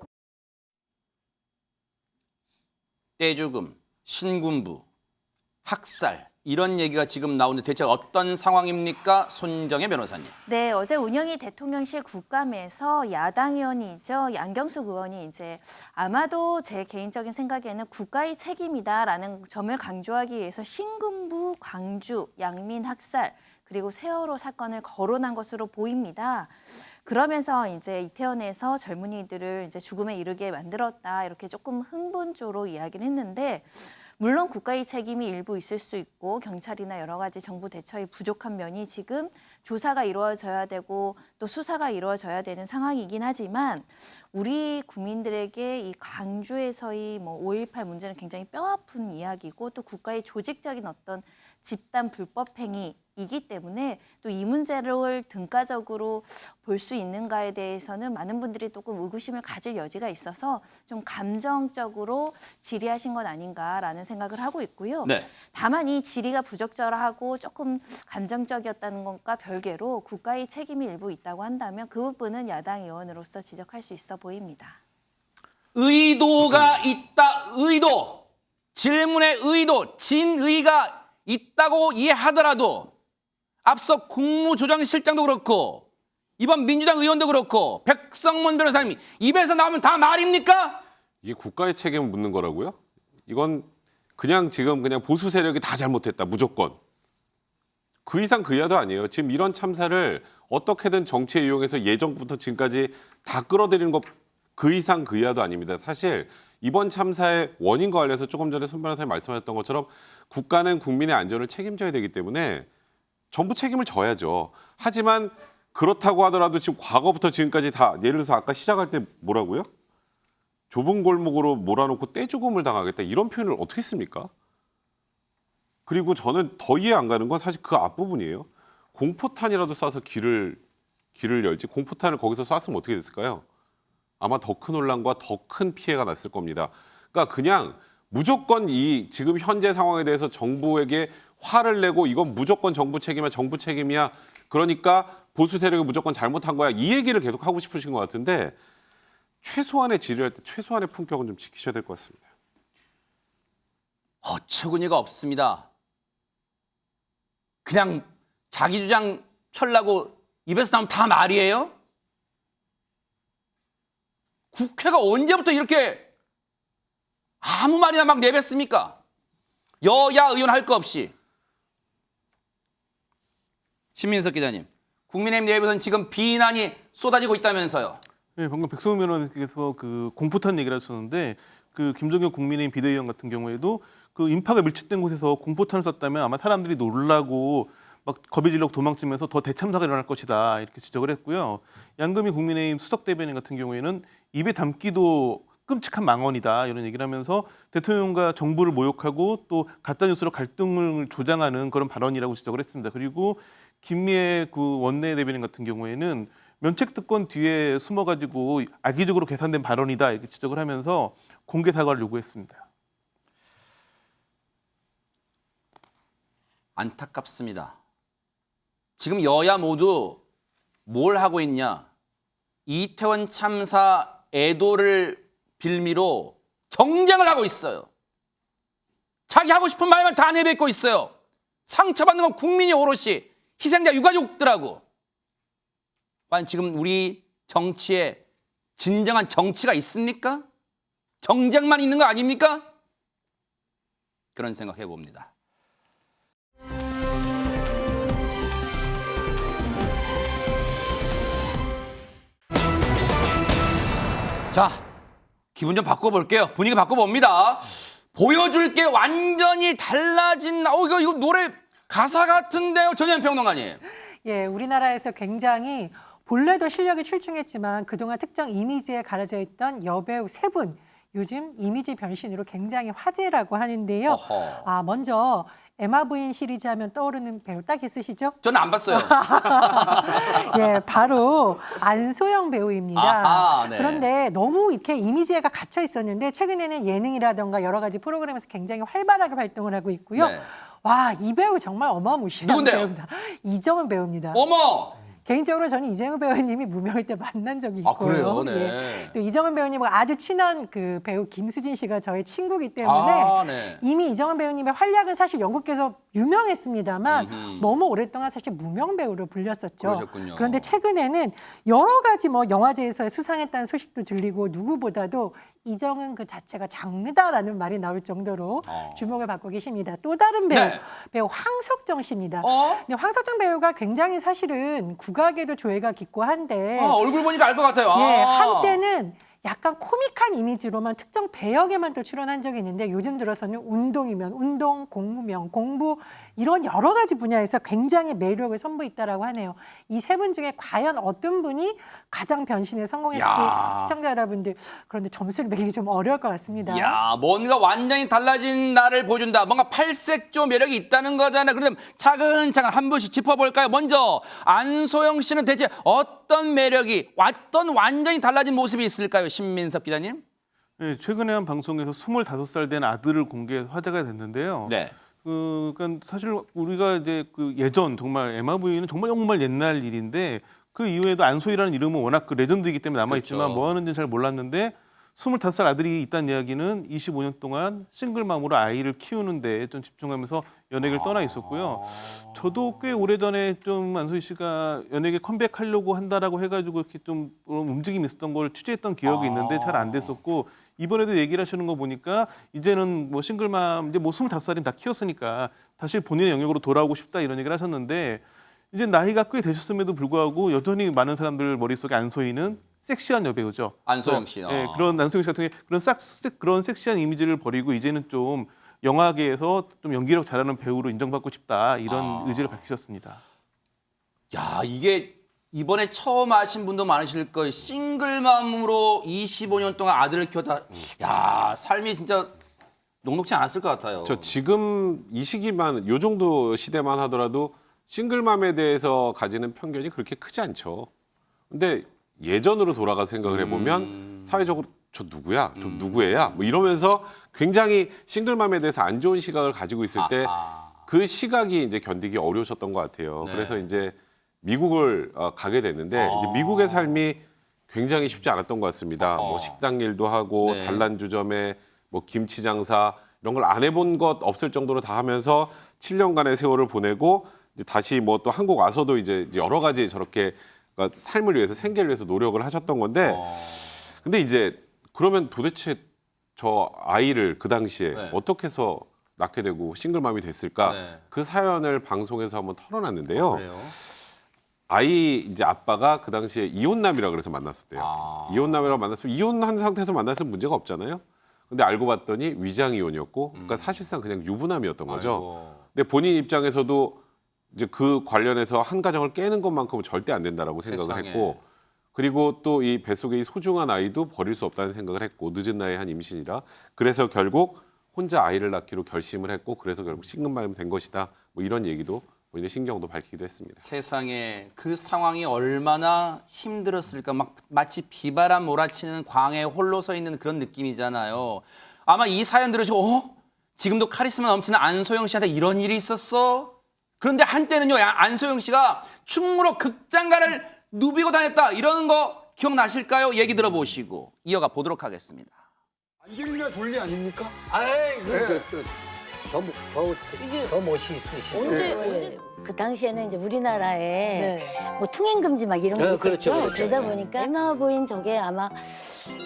떼죽음, 신군부, 학살 이런 얘기가 지금 나오는데 대체 어떤 상황입니까? 손정혜 변호사님. 네, 어제 운영이 대통령실 국감에서 야당 의원이죠. 양경숙 의원이 이제 아마도 제 개인적인 생각에는 국가의 책임이다라는 점을 강조하기 위해서 신군부, 광주, 양민 학살 그리고 세월호 사건을 거론한 것으로 보입니다. 그러면서 이제 이태원에서 젊은이들을 이제 죽음에 이르게 만들었다 이렇게 조금 흥분조로 이야기를 했는데 물론 국가의 책임이 일부 있을 수 있고 경찰이나 여러 가지 정부 대처에 부족한 면이 지금 조사가 이루어져야 되고 또 수사가 이루어져야 되는 상황이긴 하지만 우리 국민들에게 이 광주에서의 5.18 문제는 굉장히 뼈아픈 이야기고 또 국가의 조직적인 어떤 집단 불법 행위이기 때문에 또 이 문제를 등가적으로 볼 수 있는가에 대해서는 많은 분들이 조금 의구심을 가질 여지가 있어서 좀 감정적으로 질의하신 건 아닌가라는 생각을 하고 있고요. 네. 다만 이 질의가 부적절하고 조금 감정적이었다는 것과 별개로 국가의 책임이 일부 있다고 한다면 그 부분은 야당 의원으로서 지적할 수 있어 보입니다. 의도가 있다. 의도. 질문의 의도. 진의가 있다고 이해하더라도 앞서 국무조정실장도 그렇고 이번 민주당 의원도 그렇고 백성문 변호사님이 입에서 나오면 다 말입니까? 이게 국가의 책임을 묻는 거라고요? 이건 그냥 지금 그냥 보수 세력이 다 잘못했다 무조건. 그 이상 그 이하도 아니에요. 지금 이런 참사를 어떻게든 정치에 이용해서 예정부터 지금까지 다 끌어들이는 것 그 이상 그 이하도 아닙니다. 사실 이번 참사의 원인과 관련해서 조금 전에 손 변호사님 말씀하셨던 것처럼 국가는 국민의 안전을 책임져야 되기 때문에 전부 책임을 져야죠. 하지만 그렇다고 하더라도 지금 과거부터 지금까지 다 예를 들어서 아까 시작할 때 뭐라고요? 좁은 골목으로 몰아놓고 떼죽음을 당하겠다 이런 표현을 어떻게 씁니까? 그리고 저는 더 이해 안 가는 건 사실 그 앞부분이에요. 공포탄이라도 쏴서 길을 열지 공포탄을 거기서 쐈으면 어떻게 됐을까요? 아마 더 큰 혼란과 더 큰 피해가 났을 겁니다. 그러니까 그냥 무조건 이 지금 현재 상황에 대해서 정부에게 화를 내고 이건 무조건 정부 책임이야. 그러니까 보수 세력이 무조건 잘못한 거야. 이 얘기를 계속 하고 싶으신 것 같은데 최소한의 질의할 때 최소한의 품격은 좀 지키셔야 될 것 같습니다. 어처구니가 없습니다. 그냥 자기 주장 펴려고 입에서 나오면 다 말이에요? 국회가 언제부터 이렇게 아무 말이나 막 내뱉습니까? 여야 의원 할 거 없이. 신민석 기자님, 국민의힘 내부에서는 지금 비난이 쏟아지고 있다면서요. 네, 방금 백성훈 변호사님께서 그 공포탄 얘기를 하셨는데 그 김종혁 국민의힘 비대위원 같은 경우에도 그 인파가 밀집된 곳에서 공포탄을 쐈다면 아마 사람들이 놀라고 막 겁이 질러 도망치면서 더 대참사가 일어날 것이다 이렇게 지적을 했고요. 양금희 국민의힘 수석 대변인 같은 경우에는 입에 담기도 끔찍한 망언이다 이런 얘기를 하면서 대통령과 정부를 모욕하고 또 가짜뉴스로 갈등을 조장하는 그런 발언이라고 지적을 했습니다. 그리고 김미애 그 원내 대변인 같은 경우에는 면책특권 뒤에 숨어가지고 악의적으로 계산된 발언이다 이렇게 지적을 하면서 공개 사과를 요구했습니다. 안타깝습니다. 지금 여야 모두 뭘 하고 있냐? 이태원 참사 애도를 빌미로 정쟁을 하고 있어요. 자기 하고 싶은 말만 다 내뱉고 있어요. 상처받는 건 국민이 오롯이 희생자 유가족들하고. 과연 지금 우리 정치에 진정한 정치가 있습니까? 정쟁만 있는 거 아닙니까? 그런 생각해 봅니다. 자, 기분 좀 바꿔볼게요. 분위기 바꿔봅니다. 보여줄 게 완전히 달라진, 이거 노래 가사 같은데요, 전현 평론가님. 예, 우리나라에서 굉장히 본래도 실력이 출중했지만 그동안 특정 이미지에 가려져 있던 여배우 3분, 요즘 이미지 변신으로 굉장히 화제라고 하는데요. 어허. 먼저 에마 부인 시리즈 하면 떠오르는 배우 딱 있으시죠? 저는 안 봤어요. 예, 바로 안소영 배우입니다. 아하, 네. 그런데 너무 이렇게 이미지가 갇혀 있었는데 최근에는 예능이라던가 여러 가지 프로그램에서 굉장히 활발하게 활동을 하고 있고요. 네. 와, 이 배우 정말 어마무시한 누군데요? 배우입니다. 이정은 배우입니다. 어머! 개인적으로 저는 이정은 배우님이 무명일 때 만난 적이 있고요. 아, 그래요? 네. 예. 또 이정은 배우님과 아주 친한 그 배우 김수진 씨가 저의 친구이기 때문에 네. 이미 이정은 배우님의 활약은 사실 연극계에서 유명했습니다만 너무 오랫동안 사실 무명 배우로 불렸었죠. 그러셨군요. 그런데 최근에는 여러 가지 영화제에서 수상했다는 소식도 들리고 누구보다도 이정은 그 자체가 장르다라는 말이 나올 정도로 주목을 받고 계십니다. 또 다른 배우, 네. 배우 황석정 씨입니다. 근데 황석정 배우가 굉장히 사실은 국악에도 조예가 깊고 한데 얼굴 보니까 알 것 같아요. 예, 한때는 약간 코믹한 이미지로만 특정 배역에만 또 출연한 적이 있는데 요즘 들어서는 운동이면 운동, 공부면 공부 이런 여러 가지 분야에서 굉장히 매력을 선보였다라고 하네요. 이 3분 중에 과연 어떤 분이 가장 변신에 성공했을지 야. 시청자 여러분들 그런데 점수를 매기기 좀 어려울 것 같습니다. 야, 뭔가 완전히 달라진 나를 보여준다. 뭔가 팔색조 매력이 있다는 거잖아요. 그런데 차근차근 한 분씩 짚어볼까요? 먼저 안소영 씨는 대체 어떤 매력이, 어떤 완전히 달라진 모습이 있을까요? 신민석 기자님. 네, 최근에 한 방송에서 25살 된 아들을 공개해서 화제가 됐는데요. 네. 그러니까 사실 우리가 이제 그 예전 정말 에마 부인은 정말 옛날 일인데 그 이후에도 안소희라는 이름은 워낙 그 레전드이기 때문에 남아있지만 그렇죠. 뭐 하는지는 잘 몰랐는데 25살 아들이 있다는 이야기는 25년 동안 싱글맘으로 아이를 키우는데 좀 집중하면서 연예계를 떠나 있었고요. 저도 꽤 오래전에 좀 안소희 씨가 연예계 컴백하려고 한다라고 해가지고 이렇게 좀 움직임이 있었던 걸 취재했던 기억이 있는데 잘 안 됐었고 이번에도 얘기를 하시는 거 보니까 이제는 뭐 싱글맘 이제 뭐 25살이면 다 키웠으니까 다시 본인의 영역으로 돌아오고 싶다 이런 얘기를 하셨는데 이제 나이가 꽤 되셨음에도 불구하고 여전히 많은 사람들 머릿속에 안소희는 섹시한 여배우죠. 안소영 씨. 네, 그런 안소영 씨 같은 경우에 그런 섹시한 이미지를 버리고 이제는 좀 영화계에서 좀 연기력 잘하는 배우로 인정받고 싶다 이런 의지를 밝히셨습니다. 야, 이게 이번에 처음 아신 분도 많으실 거예요. 싱글맘으로 25년 동안 아들을 키웠다. 야, 삶이 진짜 녹록지 않았을 것 같아요. 저 지금 이 시기만 요 정도 시대만 하더라도 싱글맘에 대해서 가지는 편견이 그렇게 크지 않죠. 근데 예전으로 돌아가 생각을 해보면 사회적으로 저 누구야? 저 누구애야? 뭐 이러면서 굉장히 싱글맘에 대해서 안 좋은 시각을 가지고 있을 때 그 시각이 이제 견디기 어려우셨던 것 같아요. 네. 그래서 이제 미국을 가게 됐는데 이제 미국의 삶이 굉장히 쉽지 않았던 것 같습니다. 뭐 식당 일도 하고 네. 단란주점에 뭐 김치 장사 이런 걸 안 해본 것 없을 정도로 다 하면서 7년간의 세월을 보내고 이제 다시 뭐 또 한국 와서도 이제 여러 가지 저렇게 그러니까 삶을 위해서 생계를 위해서 노력을 하셨던 건데 근데 이제 그러면 도대체 저 아이를 그 당시에 네. 어떻게 해서 낳게 되고 싱글맘이 됐을까? 네. 그 사연을 방송에서 한번 털어놨는데요. 그래요? 아이 이제 아빠가 그 당시에 이혼남이라 그래서 만났었대요. 이혼남이라고 만났으면 이혼한 상태에서 만났으면 문제가 없잖아요. 근데 알고 봤더니 위장 이혼이었고, 그러니까 사실상 그냥 유부남이었던 거죠. 아이고. 근데 본인 입장에서도 이제 그 관련해서 한 가정을 깨는 것만큼은 절대 안 된다라고 생각을 세상에. 했고, 그리고 또 이 뱃속에 이 소중한 아이도 버릴 수 없다는 생각을 했고, 늦은 나이에 한 임신이라 그래서 결국 혼자 아이를 낳기로 결심을 했고, 그래서 결국 싱글맘이 된 것이다. 뭐 이런 얘기도 본인의 신경도 밝히기도 했습니다. 세상에 그 상황이 얼마나 힘들었을까. 막 마치 비바람 몰아치는 광야에 홀로 서 있는 그런 느낌이잖아요. 아마 이 사연 들으시고 지금도 카리스마 넘치는 안소영 씨한테 이런 일이 있었어? 그런데 한때는요 안소영 씨가 충무로 극장가를 누비고 다녔다 이런 거 기억나실까요? 얘기 들어보시고 이어가 보도록 하겠습니다. 안젤리나 졸리 아닙니까? 아이, 더 멋이 있으시죠. 그 당시에는 이제 우리나라에 뭐 통행 금지 막 이런 게 있었죠. 그렇죠. 그러다 보니까 에마 부인 저게 아마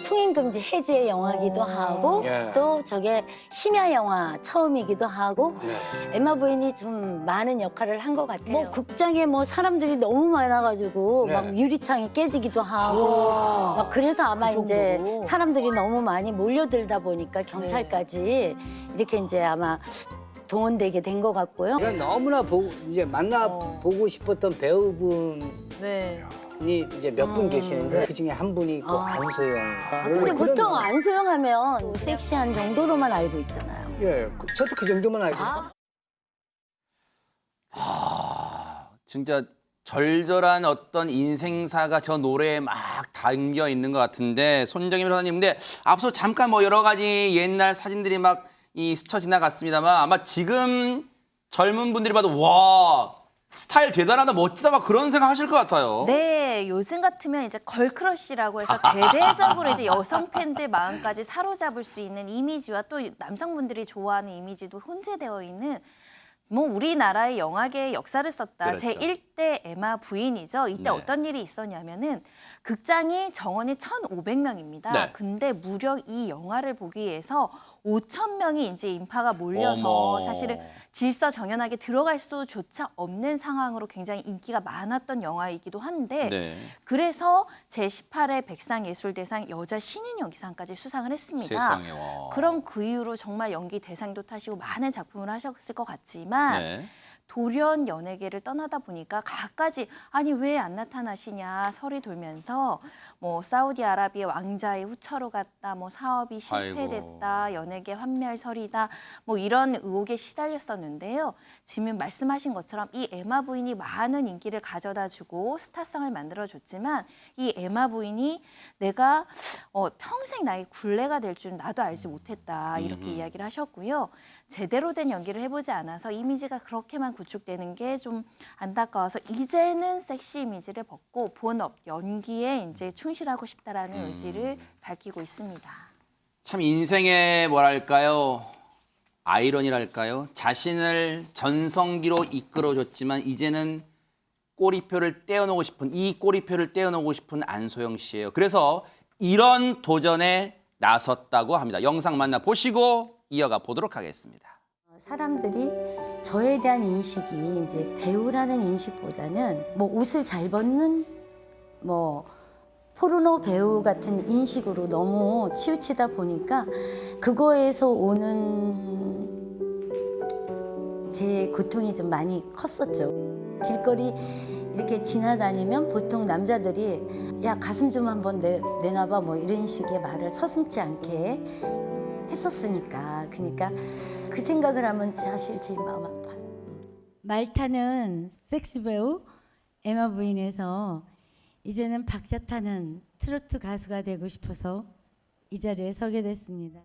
통행 금지 해제 영화기도 하고 예. 또 저게 심야 영화 처음이기도 하고 에마 부인이 좀 많은 역할을 한 것 같아요. 뭐 극장에 뭐 사람들이 너무 많아가지고 네. 막 유리창이 깨지기도 하고 막 그래서 아마 이제 사람들이 너무 많이 몰려들다 보니까 경찰까지 이렇게 이제 아마 동원되게 된 것 같고요. 제가 너무나 이제 만나보고 싶었던 배우분이 이제 몇 분 계시는데 그 중에 한 분이 있고 안소영. 근데 보통 안소영 하면 섹시한 정도로만 알고 있잖아요. 예, 저도 그 정도만 알고 있어요. 진짜 절절한 어떤 인생사가 저 노래에 막 담겨 있는 것 같은데 손정임 변호사님, 근데 앞서 잠깐 뭐 여러 가지 옛날 사진들이 막 스쳐 지나갔습니다만 아마 지금 젊은 분들이 봐도 와 스타일 대단하다 멋지다 막 그런 생각 하실 것 같아요. 네, 요즘 같으면 이제 걸크러쉬라고 해서 대대적으로 이제 여성 팬들 마음까지 사로잡을 수 있는 이미지와 또 남성분들이 좋아하는 이미지도 혼재되어 있는 뭐 우리나라의 영화계의 역사를 썼다. 그렇죠. 제1대 에마 부인이죠. 이때 네. 어떤 일이 있었냐면은 극장이 정원이 1,500명입니다. 네. 근데 무려 이 영화를 보기 위해서 5,000명이 이제 인파가 몰려서 어머. 사실은 질서정연하게 들어갈 수조차 없는 상황으로 굉장히 인기가 많았던 영화이기도 한데 네. 그래서 제18회 백상예술대상 여자 신인 연기상까지 수상을 했습니다. 세상에, 와. 그럼 그 이후로 정말 연기 대상도 타시고 많은 작품을 하셨을 것 같지만 네. 돌연 연예계를 떠나다 보니까 갖가지 아니 왜 안 나타나시냐 설이 돌면서 뭐 사우디아라비아 왕자의 후처로 갔다, 뭐 사업이 실패됐다, 연예계 환멸설이다, 뭐 이런 의혹에 시달렸었는데요. 지금 말씀하신 것처럼 이 에마 부인이 많은 인기를 가져다주고 스타성을 만들어줬지만 이 에마 부인이 내가 평생 나의 굴레가 될 줄은 나도 알지 못했다 이렇게 이야기를 하셨고요. 제대로 된 연기를 해보지 않아서 이미지가 그렇게만 구축되는 게 좀 안타까워서 이제는 섹시 이미지를 벗고 본업 연기에 이제 충실하고 싶다라는 의지를 밝히고 있습니다. 참 인생의 뭐랄까요? 아이러니랄까요? 자신을 전성기로 이끌어줬지만 이제는 꼬리표를 떼어놓고 싶은 이 꼬리표를 떼어놓고 싶은 안소영 씨예요. 그래서 이런 도전에 나섰다고 합니다. 영상 만나보시고 이어가 보도록 하겠습니다. 사람들이 저에 대한 인식이 이제 배우라는 인식보다는 뭐 옷을 잘 벗는 뭐 포르노 배우 같은 인식으로 너무 치우치다 보니까 그거에서 오는 제 고통이 좀 많이 컸었죠. 길거리 이렇게 지나다니면 보통 남자들이 야 가슴 좀 한번 내놔봐 뭐 이런 식의 말을 서슴지 않게 했었으니까. 그러니까 그 생각을 하면 사실 제일 마음 아파요. 말타는 섹시 배우 에마 부인에서 이제는 박자 타는 트로트 가수가 되고 싶어서 이 자리에 서게 됐습니다.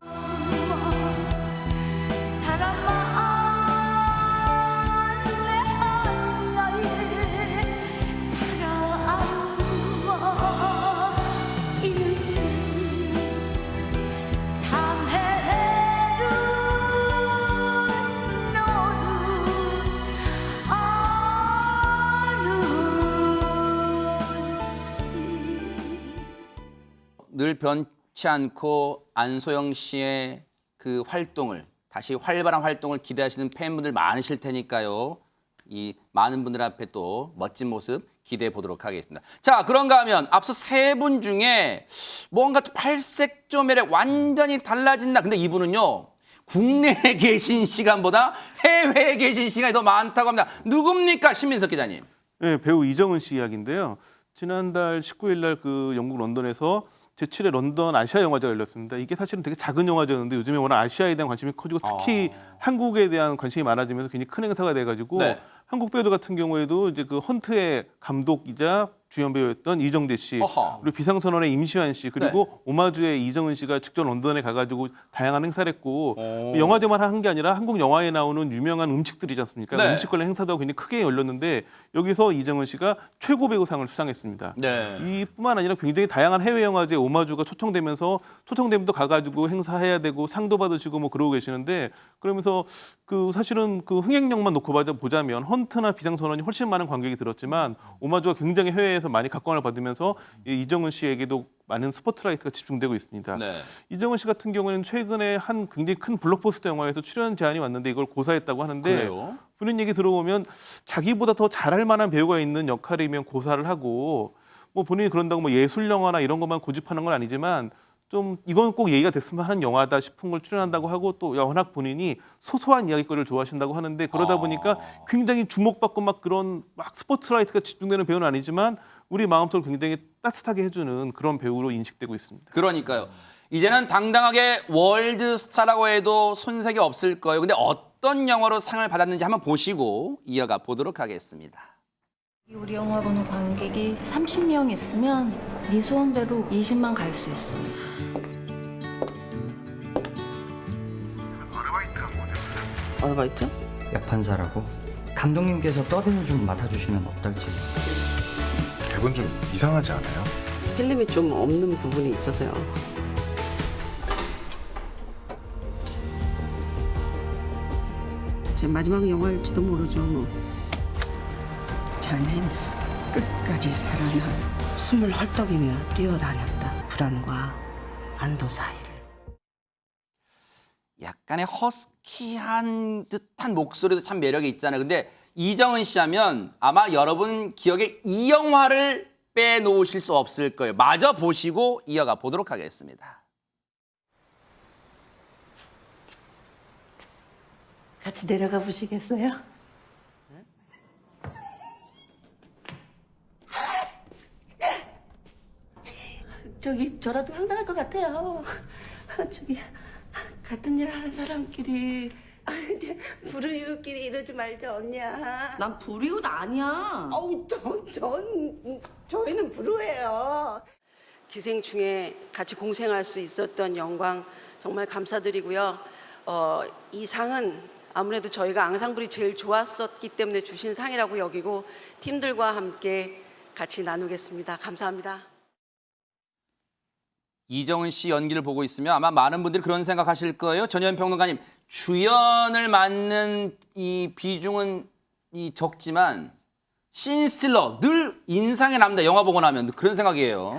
늘 변치 않고 안소영 씨의 그 활동을 다시 활발한 활동을 기대하시는 팬분들 많으실 테니까요. 이 많은 분들 앞에 또 멋진 모습 기대해 보도록 하겠습니다. 자, 그런가 하면 앞서 세 분 중에 뭔가 또 팔색조 매력 완전히 달라진다. 근데 이분은요. 국내에 계신 시간보다 해외에 계신 시간이 더 많다고 합니다. 누굽니까? 신민석 기자님. 네, 배우 이정은 씨 이야기인데요. 지난달 19일 날 그 영국 런던에서 제7회 런던 아시아 영화제가 열렸습니다. 이게 사실은 되게 작은 영화제였는데 요즘에 워낙 아시아에 대한 관심이 커지고 특히 한국에 대한 관심이 많아지면서 굉장히 큰 행사가 돼가지고 네. 한국 배우들 같은 경우에도 이제 그 헌트의 감독이자 주연 배우였던 이정재 씨, 어허. 그리고 비상선언의 임시완 씨, 그리고 네. 오마주의 이정은 씨가 직접 런던에 가가지고 다양한 행사를 했고 영화제만 한 게 아니라 한국 영화에 나오는 유명한 음식들이지 않습니까? 네. 음식 관련 행사도 굉장히 크게 열렸는데 여기서 이정은 씨가 최고 배우상을 수상했습니다. 네. 이뿐만 아니라 굉장히 다양한 해외 영화제 오마주가 초청되면서 초청되면도 가가지고 행사해야 되고 상도 받으시고 뭐 그러고 계시는데 그러면서 그 사실은 그 흥행력만 놓고 보자면 헌트나 비상선언이 훨씬 많은 관객이 들었지만 오마주가 굉장히 해외에서 많이 각광을 받으면서 이정은 씨에게도 많은 스포트라이트가 집중되고 있습니다. 네. 이정은 씨 같은 경우에는 최근에 한 굉장히 큰 블록버스터 영화에서 출연 제안이 왔는데 이걸 고사했다고 하는데 그래요? 본인 얘기 들어보면 자기보다 더 잘할 만한 배우가 있는 역할이면 고사를 하고 뭐 본인이 그런다고 뭐 예술 영화나 이런 것만 고집하는 건 아니지만 좀 이건 꼭 얘기가 됐으면 하는 영화다 싶은 걸 출연한다고 하고 또 워낙 본인이 소소한 이야기거리를 좋아하신다고 하는데 그러다 보니까 굉장히 주목받고 막 그런 막 스포트라이트가 집중되는 배우는 아니지만 우리 마음속을 굉장히 따뜻하게 해주는 그런 배우로 인식되고 있습니다. 그러니까요. 이제는 당당하게 월드스타라고 해도 손색이 없을 거예요. 근데 어떤 영화로 상을 받았는지 한번 보시고 이어가 보도록 하겠습니다. 우리 영화 보는 관객이 30명 있으면 네 소원대로 20만 갈 수 있어. 아르바이트? 약판사라고. 감독님께서 더빙을 좀 맡아주시면 어떨지. 대본 좀 이상하지 않아요? 필름이 좀 없는 부분이 있어서요. 제 마지막 영화일지도 모르죠. 자넨 끝까지 살아나 숨을 헐떡이며 뛰어다녔다. 불안과 안도 사이를. 약간의 허스키한 듯한 목소리도 참 매력이 있잖아요. 근데 이정은 씨 하면 아마 여러분 기억에 이 영화를 빼놓으실 수 없을 거예요. 마저 보시고 이어가 보도록 하겠습니다. 같이 내려가 보시겠어요? 저기 저라도 황당할 것 같아요. 저기 같은 일 하는 사람끼리 불우이웃끼리 이러지 말자 언니야. 난 불이웃 아니야. 어우, 저희는 불우해요. 기생충에 같이 공생할 수 있었던 영광 정말 감사드리고요. 이 상은 아무래도 저희가 앙상블이 제일 좋았었기 때문에 주신 상이라고 여기고 팀들과 함께 같이 나누겠습니다. 감사합니다. 이정은 씨 연기를 보고 있으면 아마 많은 분들이 그런 생각하실 거예요. 전현 평론가님, 주연을 맡는 이 비중은 적지만 씬스틸러 늘 인상에 남다. 영화 보고 나면 그런 생각이에요.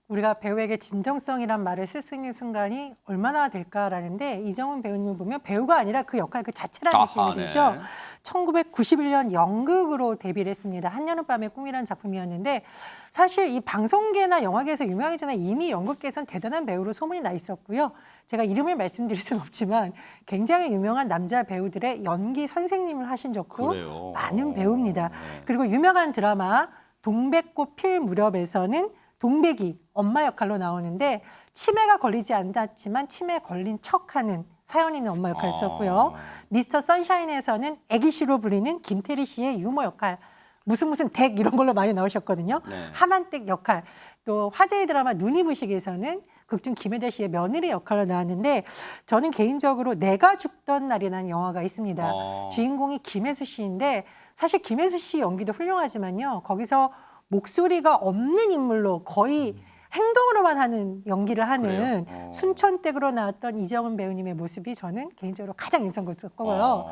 우리가 배우에게 진정성이란 말을 쓸 수 있는 순간이 얼마나 될까라는데 이정은 배우님을 보면 배우가 아니라 그 역할 그 자체라는 느낌이 들죠. 네. 1991년 연극으로 데뷔를 했습니다. 한여름밤의 꿈이라는 작품이었는데 사실 이 방송계나 영화계에서 유명하기 전에 이미 연극계에서는 대단한 배우로 소문이 나 있었고요. 제가 이름을 말씀드릴 수는 없지만 굉장히 유명한 남자 배우들의 연기 선생님을 하신 적도 그래요? 많은 배우입니다. 그리고 유명한 드라마 동백꽃 필 무렵에서는 동백이 엄마 역할로 나오는데 치매가 걸리지 않았지만 치매에 걸린 척하는 사연 있는 엄마 역할을 썼고요. 미스터 선샤인에서는 애기씨로 불리는 김태리 씨의 유머 역할, 무슨 댁 이런 걸로 많이 나오셨거든요. 네. 하만댁 역할, 또 화제의 드라마 눈이 부시게에서는 극중 김혜자 씨의 며느리 역할로 나왔는데 저는 개인적으로 내가 죽던 날이라는 영화가 있습니다. 주인공이 김혜수 씨인데 사실 김혜수 씨 연기도 훌륭하지만요. 거기서 목소리가 없는 인물로 거의 행동으로만 하는 연기를 하는 순천댁으로 나왔던 이정은 배우님의 모습이 저는 개인적으로 가장 인상 깊었고요.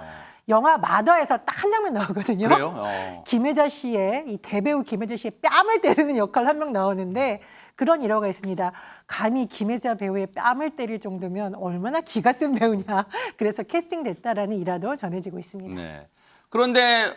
영화 마더에서 딱 한 장면 나오거든요. 그래요? 김혜자 씨의 이 대배우 김혜자 씨의 뺨을 때리는 역할 한 명 나오는데 그런 일화가 있습니다. 감히 김혜자 배우의 뺨을 때릴 정도면 얼마나 기가 센 배우냐. 그래서 캐스팅됐다라는 일화도 전해지고 있습니다. 네. 그런데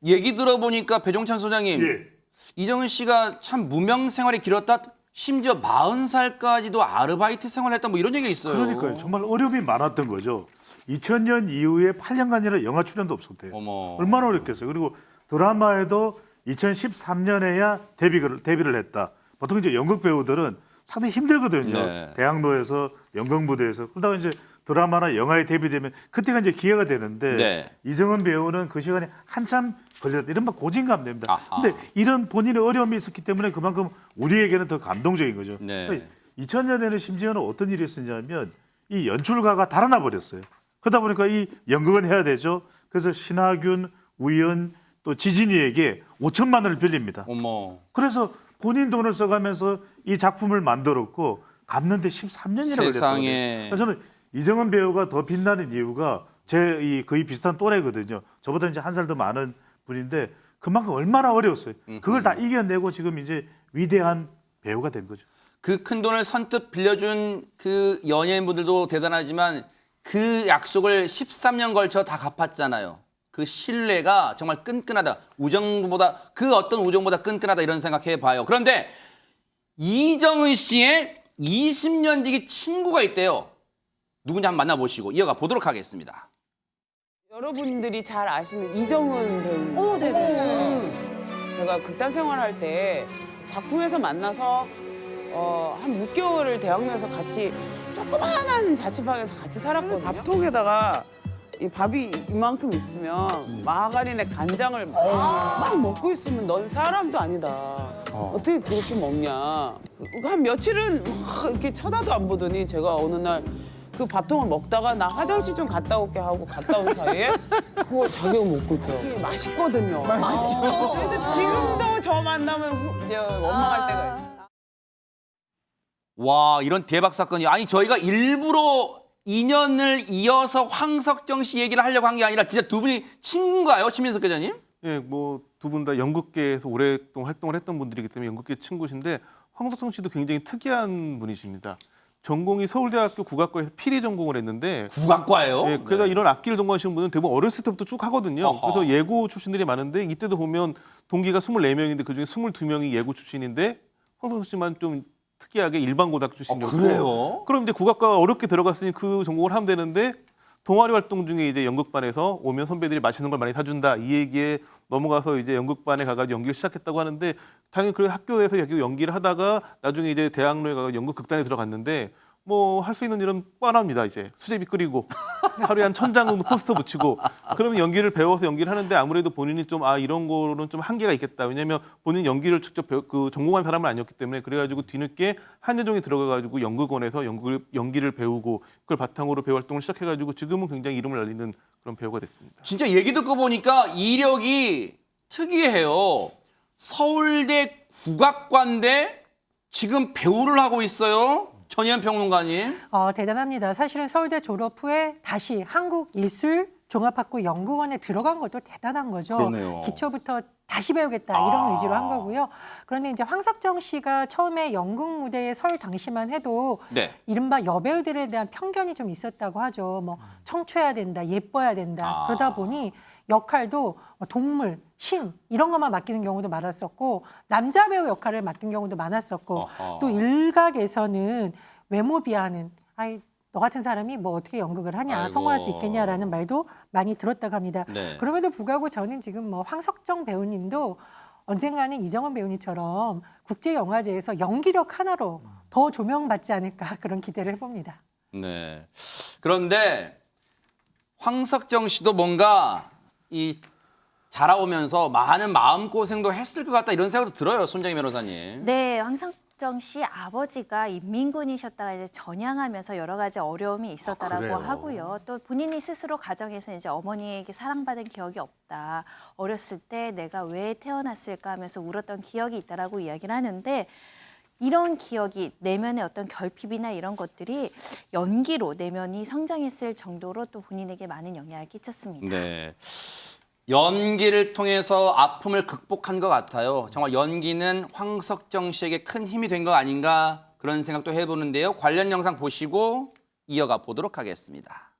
얘기 들어보니까 배종찬 소장님, 이정은 씨가 참 무명 생활이 길었다. 심지어 40살까지도 아르바이트 생활을 했다 뭐 이런 얘기가 있어요. 그러니까요. 정말 어려움이 많았던 거죠. 2000년 이후에 8년간이나 영화 출연도 없었대요. 어머. 얼마나 어렵겠어요. 그리고 드라마에도 2013년에야 데뷔를 했다. 보통 이제 연극 배우들은 상당히 힘들거든요. 네. 대학로에서 연극 무대에서 그러다가 이제 드라마나 영화에 데뷔되면 그때가 이제 기회가 되는데 네. 이정은 배우는 그 시간에 한참 걸렸다. 이른바 고진감 됩니다. 아하. 근데 이런 본인의 어려움이 있었기 때문에 그만큼 우리에게는 더 감동적인 거죠. 네. 그러니까 2000년에는 심지어는 어떤 일이 있었냐면 이 연출가가 달아나 버렸어요. 그러다 보니까 이 연극은 해야 되죠. 그래서 신하균, 우연 또 지진이에게 5천만 원을 빌립니다. 어머. 그래서 본인 돈을 써가면서 이 작품을 만들었고 갚는데 13년이나 걸렸다고 세상에. 해요. 그래서 저는 이정은 배우가 더 빛나는 이유가 제 거의 비슷한 또래거든요. 저보다 이제 한 살 더 많은 분인데 그만큼 얼마나 어려웠어요. 그걸 다 이겨내고 지금 이제 위대한 배우가 된 거죠. 그 큰 돈을 선뜻 빌려준 그 연예인분들도 대단하지만 그 약속을 13년 걸쳐 다 갚았잖아요. 그 신뢰가 정말 끈끈하다. 우정보다 그 어떤 우정보다 끈끈하다 이런 생각해 봐요. 그런데 이정은 씨의 20년 지기 친구가 있대요. 누군지 한번 만나보시고 이어가 보도록 하겠습니다. 여러분들이 잘 아시는 이정은 배우님. 오, 네네. 제가 극단 생활할 때 작품에서 만나서 한 6개월을 대학로에서 같이 조그마한 자취방에서 같이 살았거든요. 밥통에다가 이 밥이 이만큼 있으면 마가린에 간장을 막 먹고 있으면 넌 사람도 아니다. 어떻게 그렇게 먹냐. 한 며칠은 막 이렇게 쳐다도 안 보더니 제가 어느 날 그 밥통을 먹다가 나 화장실 좀 갔다 올게 하고 갔다 온 사이에 그걸 자기가 먹고 있더라고요. 맛있거든요. 맛있죠. 그래서 지금도 저 만나면 이제 원망할 때가 있어요. 와, 이런 대박 사건이 아니 저희가 일부러 인연을 이어서 황석정 씨 얘기를 하려고 한 게 아니라 진짜 두 분이 친구인가요, 최민석 기자님? 예, 뭐 두 분 다 연극계에서 오랫동안 활동을 했던 분들이기 때문에 연극계 친구신데 황석정 씨도 굉장히 특이한 분이십니다. 전공이 서울대학교 국악과에서 피리 전공을 했는데 국악과예요? 예, 그래서 이런 악기를 전공하시는 분은 대부분 어렸을 때부터 쭉 하거든요. 어허. 그래서 예고 출신들이 많은데 이때도 보면 동기가 24명인데 그중에 22명이 예고 출신인데 황석정 씨만 좀 특이하게 일반 고등학교 출신이었고 그래요? 그럼 이제 국악과가 어렵게 들어갔으니 그 전공을 하면 되는데 동아리 활동 중에 이제 연극반에서 오면 선배들이 맛있는 걸 많이 사준다 이 얘기에 넘어가서 이제 연극반에 가가지고 연기를 시작했다고 하는데 당연히 그 학교에서 연기를 하다가 나중에 이제 대학로에 가서 연극 극단에 들어갔는데 뭐 할 수 있는 일은 뻔합니다. 이제 수제비 끓이고 하루에 한 1000장 정도 포스터 붙이고 그러면 연기를 배워서 연기를 하는데 아무래도 본인이 좀 이런 거는 좀 한계가 있겠다. 왜냐하면 본인 연기를 직접 전공한 사람은 아니었기 때문에 그래가지고 뒤늦게 한예종에 들어가가지고 연극원에서 연기를 배우고 그걸 바탕으로 배우 활동을 시작해가지고 지금은 굉장히 이름을 알리는 그런 배우가 됐습니다. 진짜 얘기 듣고 보니까 이력이 특이해요. 서울대 국악과인데 지금 배우를 하고 있어요. 전희연 평론가님. 대단합니다. 사실은 서울대 졸업 후에 다시 한국예술종합학부 연구원에 들어간 것도 대단한 거죠. 그러네요. 기초부터 다시 배우겠다 이런 의지로 한 거고요. 그런데 이제 황석정 씨가 처음에 연극 무대에 설 당시만 해도 네. 이른바 여배우들에 대한 편견이 좀 있었다고 하죠. 뭐 청초해야 된다, 예뻐야 된다. 그러다 보니 역할도 동물, 신 이런 것만 맡기는 경우도 많았었고 남자 배우 역할을 맡긴 경우도 많았었고 또 일각에서는 외모 비하하는 너 같은 사람이 뭐 어떻게 연극을 하냐 아이고. 성공할 수 있겠냐라는 말도 많이 들었다고 합니다. 네. 그럼에도 불구하고 저는 지금 뭐 황석정 배우님도 언젠가는 이정은 배우님처럼 국제영화제에서 연기력 하나로 더 조명받지 않을까 그런 기대를 해봅니다. 네. 그런데 황석정 씨도 뭔가 자라오면서 많은 마음고생도 했을 것 같다 이런 생각도 들어요. 손정희 변호사님. 네, 황석정 씨 아버지가 인민군이셨다가 이제 전향하면서 여러 가지 어려움이 있었다라고 그래요? 하고요. 또 본인이 스스로 가정에서 이제 어머니에게 사랑받은 기억이 없다. 어렸을 때 내가 왜 태어났을까 하면서 울었던 기억이 있다라고 이야기를 하는데 이런 기억이 내면의 어떤 결핍이나 이런 것들이 연기로 내면이 성장했을 정도로 또 본인에게 많은 영향을 끼쳤습니다. 네. 연기를 통해서 아픔을 극복한 것 같아요. 정말 연기는 황석정 씨에게 큰 힘이 된 거 아닌가 그런 생각도 해보는데요. 관련 영상 보시고 이어가 보도록 하겠습니다.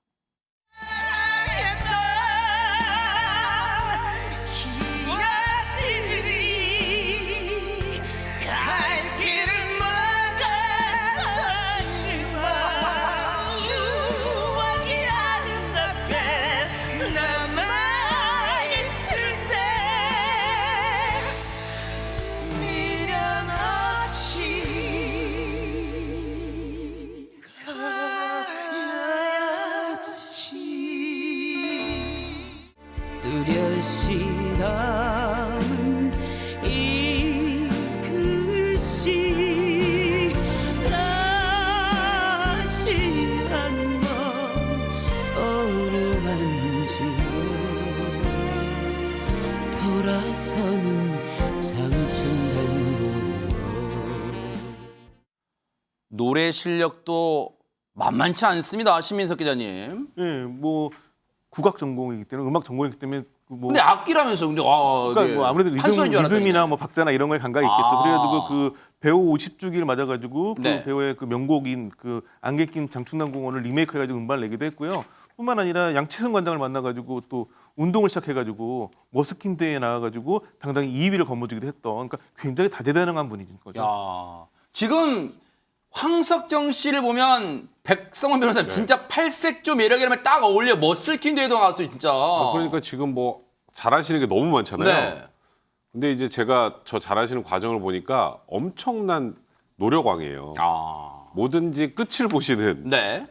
뚜렷이 남은 이 글씨 다시 한번 어루만지며 돌아서는 장춘단고. 노래 실력도 만만치 않습니다. 신민석 기자님. 예, 뭐 국악 전공이기 때문에 음악 전공이기 때문에 뭐 근데 악기라면서 근데 그러니까 네. 뭐 아무래도 판소리인 줄 알았더니. 리듬이나 뭐 박자나 이런 거에 감각이 있겠죠. 그래가지고 그 배우 50주기를 맞아가지고 네. 그 배우의 그 명곡인 그 안개 낀 장충남공원을 리메이크해가지고 음반을 내기도 했고요. 뿐만 아니라 양치승 관장을 만나가지고 또 운동을 시작해가지고 머스킨 대회에 나와가지고 당당히 2위를 거머쥐기도 했던. 그러니까 굉장히 다재다능한 분인 거죠. 야, 지금 황석정 씨를 보면 백성원 변호사님 진짜 팔색조 매력이라면 딱 어울려. 머슬킨 대회도 나왔어요 진짜. 그러니까 지금 뭐 잘하시는 게 너무 많잖아요. 네. 근데 이제 제가 저 잘하시는 과정을 보니까 엄청난 노력왕이에요. 뭐든지 끝을 보시는. 네.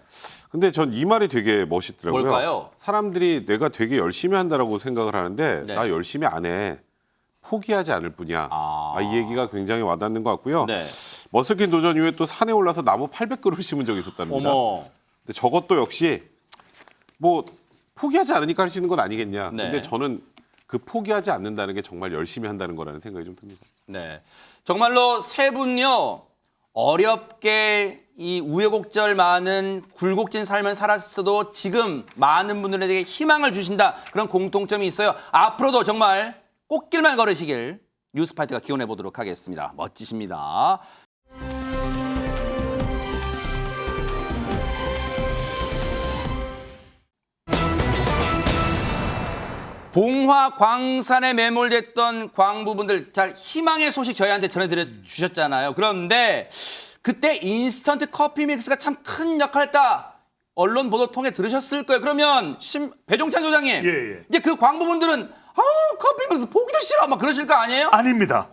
근데 전 이 말이 되게 멋있더라고요. 뭘까요? 사람들이 내가 되게 열심히 한다라고 생각을 하는데 네. 나 열심히 안 해. 포기하지 않을 뿐이야. 이 얘기가 굉장히 와닿는 것 같고요. 네. 머슬킨 도전 이후에 또 산에 올라서 나무 800그루를 심은 적이 있었답니다. 어머. 근데 저것도 역시 뭐 포기하지 않으니까 할 수 있는 건 아니겠냐. 네. 근데 저는 그 포기하지 않는다는 게 정말 열심히 한다는 거라는 생각이 좀 듭니다. 네. 정말로 세 분요. 어렵게 이 우여곡절 많은 굴곡진 삶을 살았어도 지금 많은 분들에게 희망을 주신다. 그런 공통점이 있어요. 앞으로도 정말 꽃길만 걸으시길 뉴스파이트가 기원해 보도록 하겠습니다. 멋지십니다. 봉화 광산에 매몰됐던 광부분들 잘 희망의 소식 저희한테 전해드려 주셨잖아요. 그런데 그때 인스턴트 커피 믹스가 참 큰 역할을 했다. 언론 보도 통해 들으셨을 거예요. 그러면 배종찬 소장님, 이제 그 광부분들은 커피 믹스 보기도 싫어 막 그러실 거 아니에요? 아닙니다.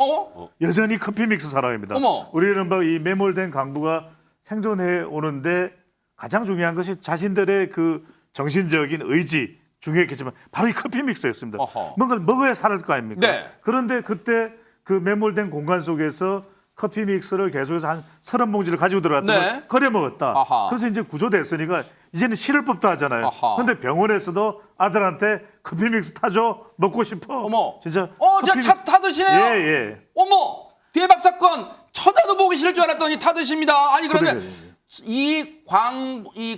여전히 커피 믹스 사랑입니다. 어머. 우리는 뭐 이 매몰된 광부가 생존해 오는데 가장 중요한 것이 자신들의 그 정신적인 의지 중요했겠지만 바로 이 커피 믹스였습니다. 뭔가를 먹어야 살을 거 아닙니까? 네. 그런데 그때 그 매몰된 공간 속에서 커피 믹스를 계속해서 한 30봉지를 가지고 들어갔다가 네. 거려 먹었다. 아하. 그래서 이제 구조됐으니까 이제는 실을 법도 하잖아요. 그런데 병원에서도 아들한테 커피 믹스 타줘 먹고 싶어. 어머. 진짜. 자, 차 타드시네요? 예. 어머, 대박 사건. 쳐다도 보기 싫을 줄 알았더니 타드십니다. 아니 그런데 이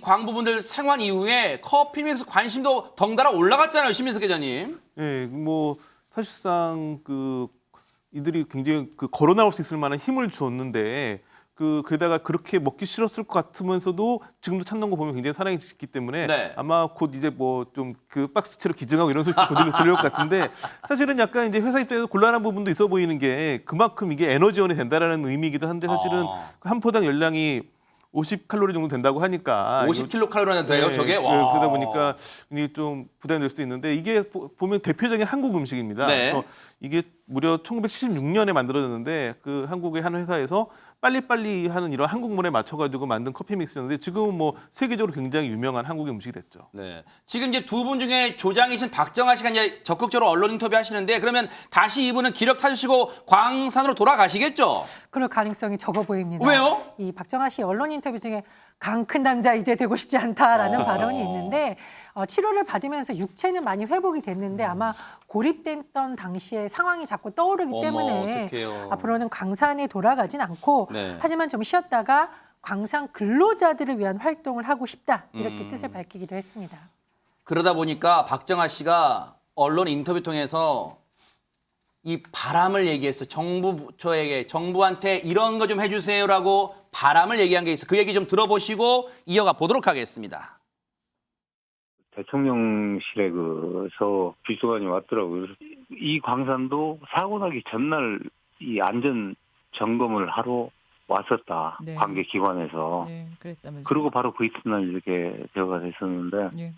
광부분들 생환 이후에 커피 믹스 관심도 덩달아 올라갔잖아요, 신민석 기자님. 예, 뭐 사실상 그 이들이 굉장히 그 걸어 나올 수 있을 만한 힘을 줬는데 게다가 그렇게 먹기 싫었을 것 같으면서도 지금도 찾는 거 보면 굉장히 사랑이 있기 때문에 네. 아마 곧 이제 뭐 좀 그 박스채로 기증하고 이런 소식도 곧 들을 것 같은데 사실은 약간 이제 회사 입장에서 곤란한 부분도 있어 보이는 게 그만큼 이게 에너지원이 된다라는 의미이기도 한데 사실은 한 포당 열량이 50칼로리 정도 된다고 하니까 50kcal나 돼요, 네, 저게? 와. 그러다 보니까 이게 좀 부담이 될 수도 있는데 이게 보면 대표적인 한국 음식입니다. 네. 그래서 이게 무려 1976년에 만들어졌는데 그 한국의 한 회사에서 빨리빨리 하는 이런 한국문에 맞춰가지고 만든 커피 믹스였는데 지금은 뭐 세계적으로 굉장히 유명한 한국의 음식이 됐죠. 네. 지금 이제 두 분 중에 조장이신 박정아 씨가 이제 적극적으로 언론 인터뷰 하시는데 그러면 다시 이분은 기력 타주시고 광산으로 돌아가시겠죠? 그럴 가능성이 적어 보입니다. 왜요? 이 박정아 씨 언론 인터뷰 중에 강 큰 남자 이제 되고 싶지 않다라는 발언이 있는데 치료를 받으면서 육체는 많이 회복이 됐는데 아마 고립됐던 당시의 상황이 자꾸 떠오르기 때문에 어떡해요. 앞으로는 광산에 돌아가진 않고 네. 하지만 좀 쉬었다가 광산 근로자들을 위한 활동을 하고 싶다 이렇게 뜻을 밝히기도 했습니다. 그러다 보니까 박정아 씨가 언론 인터뷰 통해서 이 바람을 얘기했어. 정부 부처에게, 정부한테 이런 거 좀 해주세요라고 바람을 얘기한 게 있어. 그 얘기 좀 들어보시고 이어가 보도록 하겠습니다. 대통령실에 서 비서관이 왔더라고요. 그래서 이 광산도 사고 나기 전날 이 안전 점검을 하러 왔었다. 네. 관계 기관에서. 네, 그랬다면서요. 그리고 바로 그 이튿날 이렇게 제거가 됐었는데 예.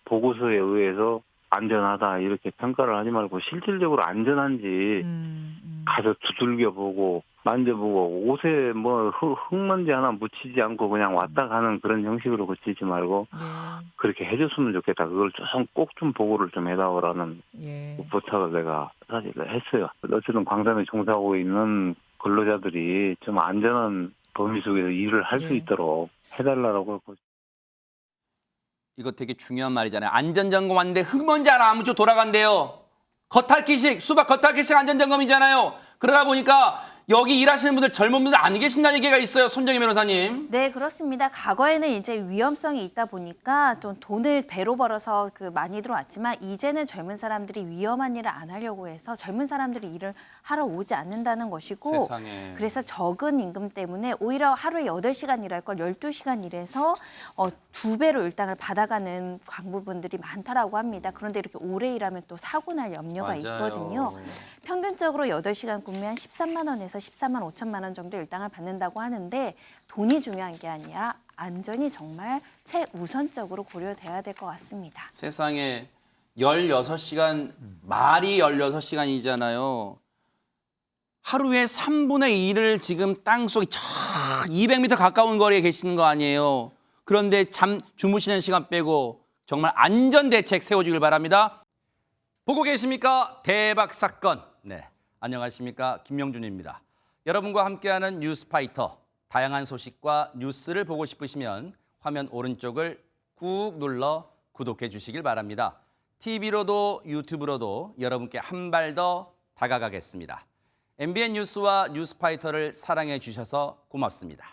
보고서에 의해서 안전하다 이렇게 평가를 하지 말고 실질적으로 안전한지 가서 두들겨 보고 만져보고 옷에 뭐 흙먼지 하나 묻히지 않고 그냥 왔다 가는 그런 형식으로 그치지 말고 그렇게 해줬으면 좋겠다. 그걸 꼭 좀 보고를 좀 해달라는 부탁을 내가 사실 했어요. 어쨌든 광산에 종사하고 있는 근로자들이 좀 안전한 범위 속에서 일을 할 수 있도록 해달라고. 이거 되게 중요한 말이잖아요. 안전점검 왔는데 흙먼지 하나 안 묻혀 돌아간대요. 겉핥기식, 수박 겉핥기식 안전점검이잖아요. 그러다 보니까 여기 일하시는 분들 젊은 분들 안 계신다는 얘기가 있어요. 손정희 변호사님. 네, 그렇습니다. 과거에는 이제 위험성이 있다 보니까 좀 돈을 배로 벌어서 많이 들어왔지만 이제는 젊은 사람들이 위험한 일을 안 하려고 해서 젊은 사람들이 일을 하러 오지 않는다는 것이고 세상에. 그래서 적은 임금 때문에 오히려 하루에 8시간 일할 걸 12시간 일해서 2배로 일당을 받아가는 광부분들이 많다라고 합니다. 그런데 이렇게 오래 일하면 또 사고 날 염려가 맞아요. 있거든요. 평균적으로 8시간 근무한 13만 원에서 14만 5천만 원 정도 일당을 받는다고 하는데 돈이 중요한 게 아니라 안전이 정말 최우선적으로 고려돼야 될 것 같습니다. 세상에 16시간, 말이 16시간이잖아요. 하루에 3분의 1을 지금 땅속에 200m 가까운 거리에 계시는 거 아니에요. 그런데 주무시는 시간 빼고 정말 안전대책 세워주길 바랍니다. 보고 계십니까? 대박 사건. 네, 안녕하십니까? 김명준입니다. 여러분과 함께하는 뉴스파이터. 다양한 소식과 뉴스를 보고 싶으시면 화면 오른쪽을 꾹 눌러 구독해 주시길 바랍니다. TV로도 유튜브로도 여러분께 한 발 더 다가가겠습니다. MBN 뉴스와 뉴스파이터를 사랑해 주셔서 고맙습니다.